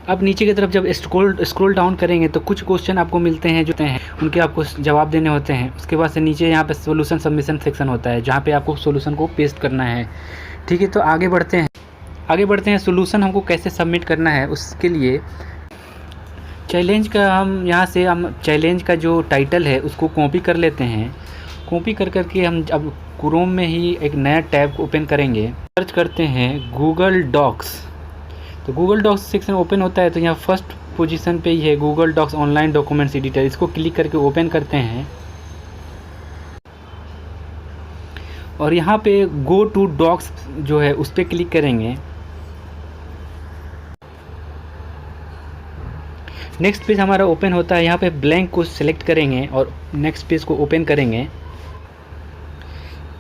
अब नीचे की तरफ जब स्क्रॉल डाउन करेंगे तो कुछ क्वेश्चन आपको मिलते हैं जो हैं उनके आपको जवाब देने होते हैं। उसके बाद से नीचे यहाँ पे सोल्यूशन सबमिशन सेक्शन होता है, जहाँ पे आपको सोल्यूशन को पेस्ट करना है। ठीक है, तो आगे बढ़ते हैं। सोल्यूशन हमको कैसे सबमिट करना है, उसके लिए चैलेंज का हम चैलेंज का जो टाइटल है उसको कॉपी कर लेते हैं। कॉपी कर के हम अब क्रोम में ही एक नया टैब ओपन करेंगे। सर्च करते हैं गूगल डॉक्स, तो गूगल डॉक्स सेक्शन ओपन होता है। तो यहाँ फर्स्ट पोजीशन पे ही है Google Docs online documents editor, इसको क्लिक करके ओपन करते हैं। और यहाँ पे गो टू डॉक्स जो है उस पर क्लिक करेंगे। नेक्स्ट पेज हमारा ओपन होता है, यहाँ पे ब्लैंक को सिलेक्ट करेंगे और नेक्स्ट पेज को ओपन करेंगे।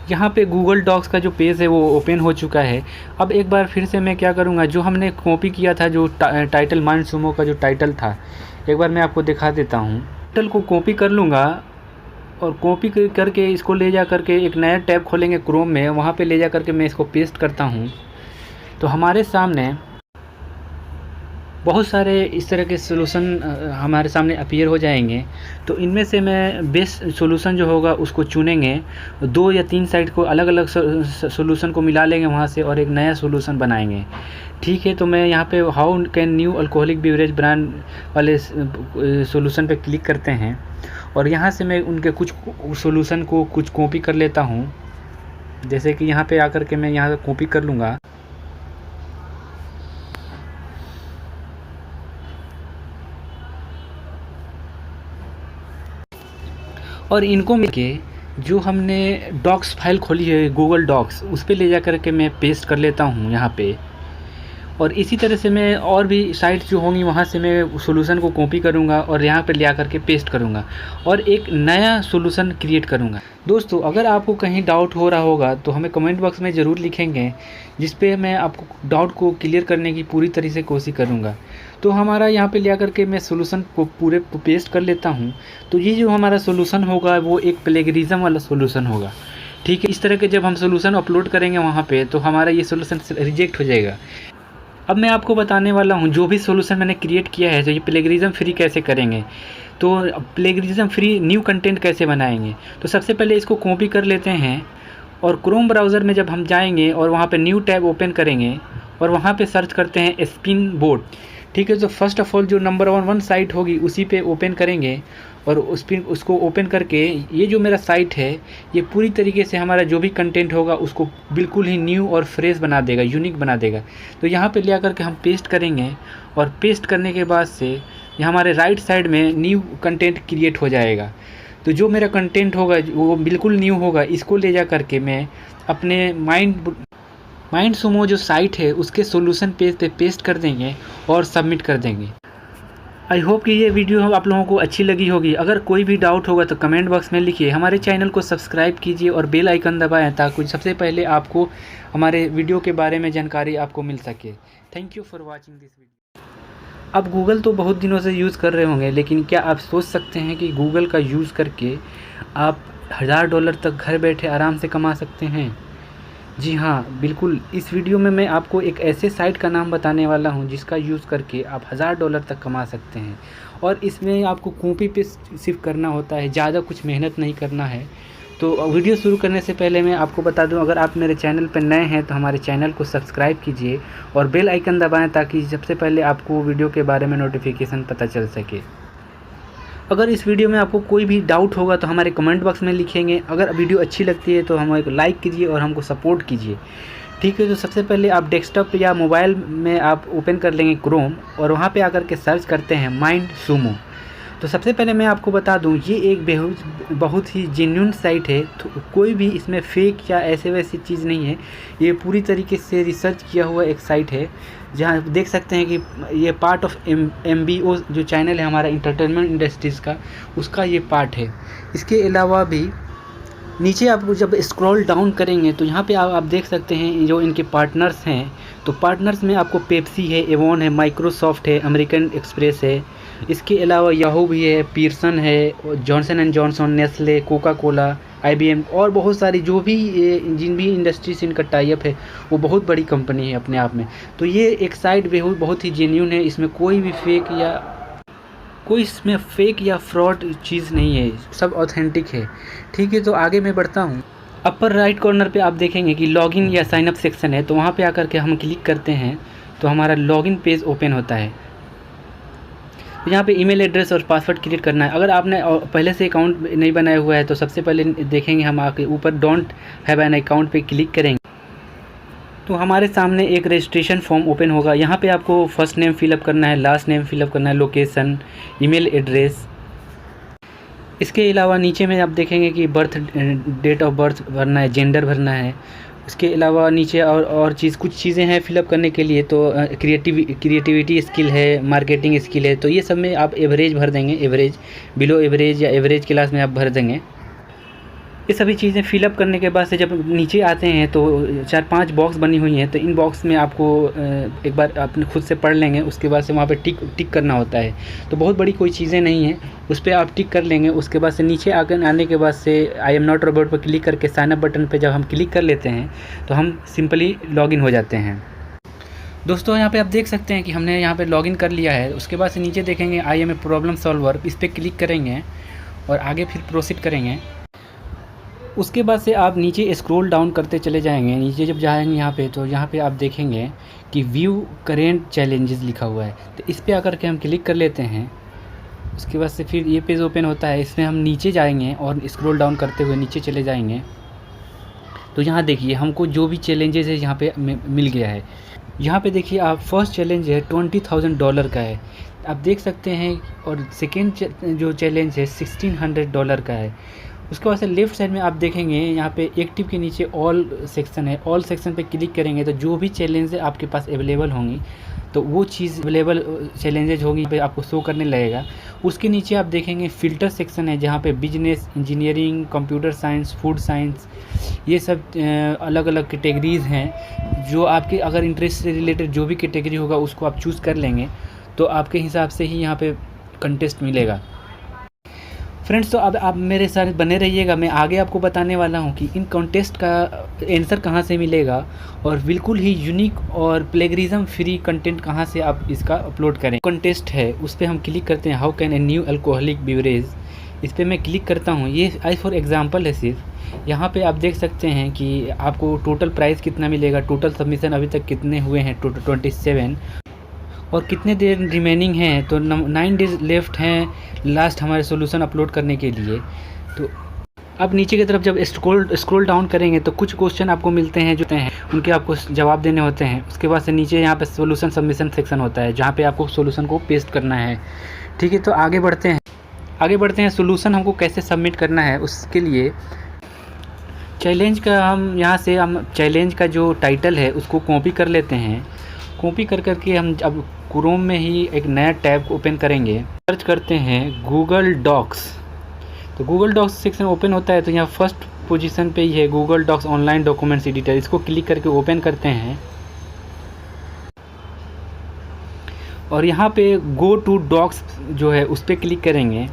यहाँ पे गूगल डॉक्स का जो पेज है वो ओपन हो चुका है। अब एक बार फिर से मैं क्या करूँगा, जो हमने कॉपी किया था, जो टाइटल माइंड सुमो का जो टाइटल था, एक बार मैं आपको दिखा देता हूँ। टाइटल को कॉपी कर लूँगा और कॉपी करके इसको ले जा करके एक नया टैब खोलेंगे क्रोम में, वहाँ पे ले जा करके मैं इसको पेस्ट करता हूँ। तो हमारे सामने बहुत सारे इस तरह के सोल्यूशन हमारे सामने अपीयर हो जाएंगे। तो इनमें से मैं बेस्ट सोल्यूशन जो होगा उसको चुनेंगे। 2 या 3 साइट को अलग अलग सोल्यूशन को मिला लेंगे वहाँ से और एक नया सोल्यूशन बनाएंगे। ठीक है, तो मैं यहाँ पे how can new alcoholic beverage brand वाले सोल्यूशन पे क्लिक करते हैं और यहाँ से मैं उनके कुछ सोल्यूशन को कुछ कॉपी कर लेता हूँ। जैसे कि यहाँ पे आकर के मैं यहाँ से कॉपी कर लूँगा और इनको मिलके जो हमने डॉक्स फाइल खोली है गूगल डॉक्स, उस पर ले जा कर के मैं पेस्ट कर लेता हूँ यहाँ पे। और इसी तरह से मैं और भी साइट जो होंगी वहाँ से मैं सोल्यूशन को कॉपी करूँगा और यहाँ पे ले आकर के पेस्ट करूँगा और एक नया सोल्यूशन क्रिएट करूँगा। दोस्तों, अगर आपको कहीं डाउट हो रहा होगा तो हमें कमेंट बॉक्स में ज़रूर लिखेंगे, जिस पे मैं आपको डाउट को क्लियर करने की पूरी तरीके से कोशिश करूँगा। तो हमारा यहाँ पे ले आकर के मैं सोल्यूशन को पूरे पेस्ट कर लेता हूँ। तो ये जो हमारा सोल्यूशन होगा वो एक प्लेगरिज्म वाला सोल्यूशन होगा। ठीक है, इस तरह के जब हम सोल्यूशन अपलोड करेंगे वहाँ पे तो हमारा ये सोल्यूशन रिजेक्ट हो जाएगा। अब मैं आपको बताने वाला हूँ जो भी सोल्यूशन मैंने क्रिएट किया है तो ये प्लेगरिज्म फ्री कैसे करेंगे, तो प्लेगरिज्म फ्री न्यू कंटेंट कैसे बनाएंगे। तो सबसे पहले इसको कॉपी कर लेते हैं और क्रोम ब्राउज़र में जब हम जाएंगे और वहाँ पे न्यू टैब ओपन करेंगे और वहाँ पे सर्च करते हैं स्पिन बोर्ड। ठीक है, तो फर्स्ट ऑफ ऑल जो नंबर 1 साइट होगी उसी पे ओपन करेंगे और उसको ओपन करके ये जो मेरा साइट है ये पूरी तरीके से हमारा जो भी कंटेंट होगा उसको बिल्कुल ही न्यू और फ्रेश बना देगा, यूनिक बना देगा। तो यहाँ पे ले आकर के हम पेस्ट करेंगे और पेस्ट करने के बाद से ये हमारे राइट साइड में न्यू कंटेंट क्रिएट हो जाएगा। तो जो मेरा कंटेंट होगा वो बिल्कुल न्यू होगा, इसको ले जा करके मैं अपने माइंड सुमो जो साइट है उसके सॉल्यूशन पेज पे पेस्ट कर देंगे और सबमिट कर देंगे। आई होप कि ये वीडियो आप लोगों को अच्छी लगी होगी। अगर कोई भी डाउट होगा तो कमेंट बॉक्स में लिखिए। हमारे चैनल को सब्सक्राइब कीजिए और बेल आइकन दबाएं ताकि सबसे पहले आपको हमारे वीडियो के बारे में जानकारी आपको मिल सके। Thank you for watching this video. आप गूगल तो बहुत दिनों से यूज़ कर रहे होंगे, लेकिन क्या आप सोच सकते हैं कि गूगल का यूज़ करके आप $1000 तक घर बैठे आराम से कमा सकते हैं? जी हाँ, बिल्कुल। इस वीडियो में मैं आपको एक ऐसे साइट का नाम बताने वाला हूँ जिसका यूज़ करके आप $1000 तक कमा सकते हैं। और इसमें आपको कॉपी पेस्ट सिर्फ करना होता है, ज़्यादा कुछ मेहनत नहीं करना है। तो वीडियो शुरू करने से पहले मैं आपको बता दूं, अगर आप मेरे चैनल पर नए हैं तो हमारे चैनल को सब्सक्राइब कीजिए और बेल आइकन दबाएं ताकि सबसे पहले आपको वीडियो के बारे में नोटिफिकेशन पता चल सके। अगर इस वीडियो में आपको कोई भी डाउट होगा तो हमारे कमेंट बॉक्स में लिखेंगे। अगर वीडियो अच्छी लगती है तो हमें लाइक कीजिए और हमको सपोर्ट कीजिए, ठीक है। तो सबसे पहले आप डेस्कटॉप या मोबाइल में आप ओपन कर लेंगे क्रोम और वहाँ पे आकर के सर्च करते हैं माइंड सुमो। तो सबसे पहले मैं आपको बता दूं, ये एक बहुत ही जेन्युइन साइट है। तो कोई भी इसमें फेक या ऐसे वैसी चीज़ नहीं है। ये पूरी तरीके से रिसर्च किया हुआ एक साइट है, जहां देख सकते हैं कि ये पार्ट ऑफ MBO जो चैनल है हमारा इंटरटेनमेंट इंडस्ट्रीज़ का, उसका ये पार्ट है। इसके अलावा भी नीचे आप जब स्क्रॉल डाउन करेंगे तो यहाँ पे आप देख सकते हैं जो इनके पार्टनर्स हैं। तो पार्टनर्स में आपको पेप्सी है, एवॉन है, माइक्रोसॉफ्ट है, अमेरिकन एक्सप्रेस है। इसके अलावा याहू भी है, पीरसन है, Johnson and Johnson, Nestle, Coca Cola, IBM और बहुत सारी जो भी जिन भी इंडस्ट्री से इनका टाइप है वो बहुत बड़ी कंपनी है अपने आप में। तो ये एक साइट बहुत ही जेन्युइन है। इसमें कोई फेक या फ्रॉड चीज़ नहीं है, सब ऑथेंटिक है, ठीक है। तो आगे मैं बढ़ता हूँ। अपर राइट कॉर्नर पे आप देखेंगे कि लॉगिन या साइनअप सेक्शन है, तो वहाँ पे आकर के हम क्लिक करते हैं तो हमारा लॉगिन पेज ओपन होता है। तो यहाँ पे ईमेल एड्रेस और पासवर्ड क्रिएट करना है। अगर आपने पहले से अकाउंट नहीं बनाया हुआ है तो सबसे पहले देखेंगे हम आके ऊपर डोंट हैव एन अकाउंट पे क्लिक करेंगे तो हमारे सामने एक रजिस्ट्रेशन फॉर्म ओपन होगा। यहाँ पे आपको फर्स्ट नेम फिलअप करना है, लास्ट नेम फिलअप करना है, लोकेशन, ईमेल एड्रेस। इसके अलावा नीचे में आप देखेंगे कि डेट ऑफ बर्थ भरना है, जेंडर भरना है। इसके अलावा नीचे और कुछ चीज़ें हैं फिलअप करने के लिए। तो क्रिएटिविटी स्किल है, मार्केटिंग स्किल है। तो ये सब में आप एवरेज भर देंगे, एवरेज, बिलो एवरेज या एवरेज क्लास में आप भर देंगे। ये सभी चीज़ें फिलअप करने के बाद से जब नीचे आते हैं तो 4-5 बॉक्स बनी हुई हैं। तो इन बॉक्स में आपको एक बार अपने खुद से पढ़ लेंगे, उसके बाद से वहाँ पे टिक करना होता है। तो बहुत बड़ी कोई चीज़ें नहीं हैं, उस पर आप टिक कर लेंगे। उसके बाद से नीचे आने के बाद से आई एम नॉट रोबोट पर क्लिक करके साइन अप बटन पर जब हम क्लिक कर लेते हैं तो हम सिंपली लॉगिन हो जाते हैं। दोस्तों यहाँ पे आप देख सकते हैं कि हमने यहाँ पे लॉगिन कर लिया है। उसके बाद से नीचे देखेंगे I am a problem solver, इस पर क्लिक करेंगे और आगे फिर प्रोसीड करेंगे। उसके बाद से आप नीचे स्क्रॉल डाउन करते चले जाएंगे। नीचे जब जाएंगे यहाँ पे तो यहाँ पे आप देखेंगे कि व्यू करेंट चैलेंजेस लिखा हुआ है। तो इस पर आकर के हम क्लिक कर लेते हैं। उसके बाद से फिर ये पेज ओपन होता है। इसमें हम नीचे जाएंगे और स्क्रॉल डाउन करते हुए नीचे चले जाएंगे। तो यहाँ देखिए हमको जो भी चैलेंजेस है यहाँ पे मिल गया है। यहाँ पे देखिए आप फर्स्ट चैलेंज है $20,000 का है, आप देख सकते हैं। और सेकेंड जो चैलेंज है $1,600 का है। उसके बाद से लेफ़्ट साइड में आप देखेंगे यहाँ पे एक्टिव के नीचे ऑल सेक्शन है। ऑल सेक्शन पे क्लिक करेंगे तो जो भी चैलेंज आपके पास अवेलेबल होंगी तो वो चीज़ अवेलेबल चैलेंजेज होंगी पे आपको शो करने लगेगा। उसके नीचे आप देखेंगे फ़िल्टर सेक्शन है, जहाँ पे business, engineering, computer science, food science, ये सब अलग अलग कैटेगरीज़ हैं। जो आपके अगर इंटरेस्ट से रिलेटेड जो भी कैटेगरी होगा उसको आप चूज़ कर लेंगे तो आपके हिसाब से ही यहाँ पे कंटेस्ट मिलेगा। फ्रेंड्स, तो अब आप मेरे साथ बने रहिएगा। मैं आगे आपको बताने वाला हूं कि इन कॉन्टेस्ट का आंसर कहां से मिलेगा और बिल्कुल ही यूनिक और प्लेगरिज्म फ्री कंटेंट कहां से आप इसका अपलोड करें। कॉन्टेस्ट है उस पर हम क्लिक करते हैं, how can a new alcoholic beverage, इस पर मैं क्लिक करता हूं। ये आई फॉर एग्जांपल है सिर्फ। यहाँ पे आप देख सकते हैं कि आपको टोटल प्राइस कितना मिलेगा, टोटल सबमिशन अभी तक कितने हुए हैं, 27, और कितने देर रिमेनिंग हैं। तो 9 डेज़ लेफ्ट हैं लास्ट हमारे सॉल्यूशन अपलोड करने के लिए। तो अब नीचे की तरफ जब स्क्रॉल डाउन करेंगे तो कुछ क्वेश्चन आपको मिलते हैं जो हैं उनके आपको जवाब देने होते हैं। उसके बाद से नीचे यहाँ पे सॉल्यूशन सबमिशन सेक्शन होता है जहाँ पे आपको सॉल्यूशन को पेस्ट करना है। ठीक है, तो आगे बढ़ते हैं। सॉल्यूशन हमको कैसे सबमिट करना है उसके लिए चैलेंज का हम चैलेंज का जो टाइटल है उसको कॉपी कर लेते हैं। कॉपी कर करके हम अब क्रोम में ही एक नया टैब ओपन करेंगे। सर्च करते हैं गूगल डॉक्स, तो गूगल डॉक्स सेक्शन ओपन होता है। तो यहाँ फर्स्ट पोजीशन पे ही है Google Docs online documents editor, इसको क्लिक करके ओपन करते हैं और यहाँ पे गो टू डॉक्स जो है उस पर क्लिक करेंगे।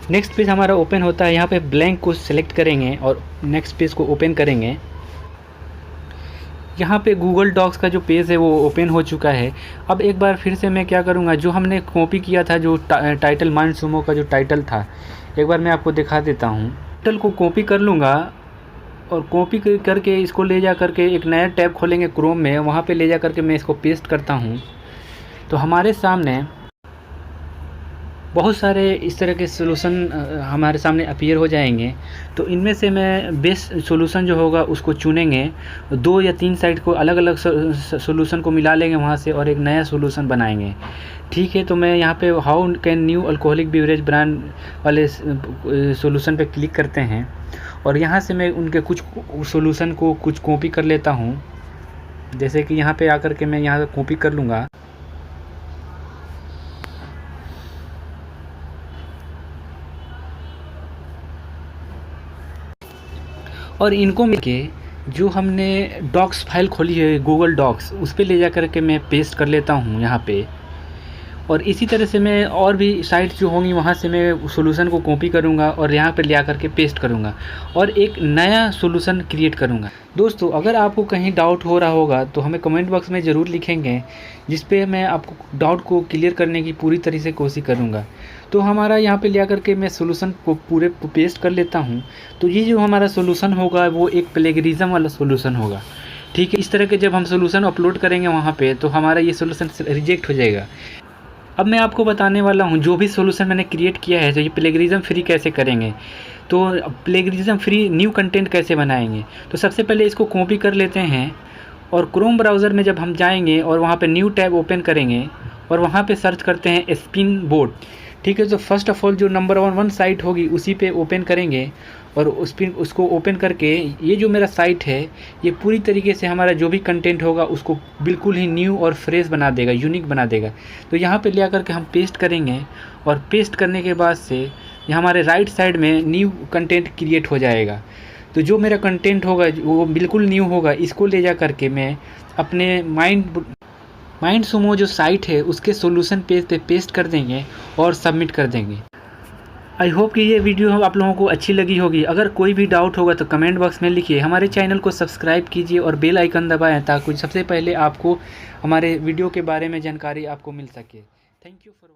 नेक्स्ट पेज हमारा ओपन होता है। यहाँ पे ब्लैंक को सिलेक्ट करेंगे और नेक्स्ट पेज को ओपन करेंगे। यहाँ पे गूगल डॉक्स का जो पेज है वो ओपन हो चुका है। अब एक बार फिर से मैं क्या करूँगा, जो हमने कॉपी किया था जो टाइटल माइंड सुमो का जो टाइटल था, एक बार मैं आपको दिखा देता हूँ। टाइटल को कॉपी कर लूँगा और कॉपी करके इसको ले जा करके एक नया टैब खोलेंगे क्रोम में, वहाँ पे ले जा करके मैं इसको पेस्ट करता हूँ। तो हमारे सामने बहुत सारे इस तरह के सॉल्यूशन हमारे सामने अपीयर हो जाएंगे। तो इनमें से मैं बेस्ट सॉल्यूशन जो होगा उसको चुनेंगे। 2 या 3 साइट को अलग अलग सॉल्यूशन को मिला लेंगे वहाँ से और एक नया सॉल्यूशन बनाएंगे। ठीक है, तो मैं यहाँ पे how can new alcoholic beverage brand वाले सॉल्यूशन पे क्लिक करते हैं और यहाँ से मैं उनके कुछ सॉल्यूशन को कुछ कॉपी कर लेता हूँ। जैसे कि यहाँ पे आकर के मैं यहाँ कॉपी कर लूँगा और इनको मिलके जो हमने डॉक्स फाइल खोली है गूगल डॉक्स उस पर ले जा कर के मैं पेस्ट कर लेता हूँ यहाँ पे। और इसी तरह से मैं और भी साइट जो होंगी वहाँ से मैं सॉल्यूशन को कॉपी करूँगा और यहाँ पे ले आकर के पेस्ट करूँगा और एक नया सॉल्यूशन क्रिएट करूँगा। दोस्तों, अगर आपको कहीं डाउट हो रहा होगा तो हमें कमेंट बॉक्स में ज़रूर लिखेंगे, जिस पे मैं आपको डाउट को क्लियर करने की पूरी तरह से कोशिश करूँगा। तो हमारा यहाँ पे ले आकर के मैं सॉल्यूशन को पूरे पेस्ट कर लेता हूँ। तो ये जो हमारा सॉल्यूशन होगा वो एक प्लेगरिज्म वाला सॉल्यूशन होगा। ठीक है, इस तरह के जब हम सॉल्यूशन अपलोड करेंगे वहाँ पे तो हमारा ये सॉल्यूशन रिजेक्ट हो जाएगा। अब मैं आपको बताने वाला हूँ जो भी सॉल्यूशन मैंने क्रिएट किया है तो ये प्लेगरिज्म फ्री कैसे करेंगे, तो प्लेगरिज्म फ्री न्यू कंटेंट कैसे बनाएंगे। तो सबसे पहले इसको कॉपी कर लेते हैं और क्रोम ब्राउज़र में जब हम जाएंगे और वहाँ पे न्यू टैब ओपन करेंगे और वहाँ पे सर्च करते हैं स्पिन बोर्ड। ठीक है, तो फर्स्ट ऑफ ऑल जो नंबर 1 साइट होगी उसी पे ओपन करेंगे और उसको ओपन करके ये जो मेरा साइट है ये पूरी तरीके से हमारा जो भी कंटेंट होगा उसको बिल्कुल ही न्यू और फ्रेश बना देगा, यूनिक बना देगा। तो यहाँ पे ले आकर के हम पेस्ट करेंगे और पेस्ट करने के बाद से यहाँ हमारे राइट साइड में न्यू कंटेंट क्रिएट हो जाएगा। तो जो मेरा कंटेंट होगा वो बिल्कुल न्यू होगा, इसको ले जा करके मैं अपने माइंड सुमो जो साइट है उसके सॉल्यूशन पेज पे पेस्ट कर देंगे और सबमिट कर देंगे। आई होप कि ये वीडियो आप लोगों को अच्छी लगी होगी। अगर कोई भी डाउट होगा तो कमेंट बॉक्स में लिखिए। हमारे चैनल को सब्सक्राइब कीजिए और बेल आइकन दबाएं ताकि सबसे पहले आपको हमारे वीडियो के बारे में जानकारी आपको मिल सके। Thank you for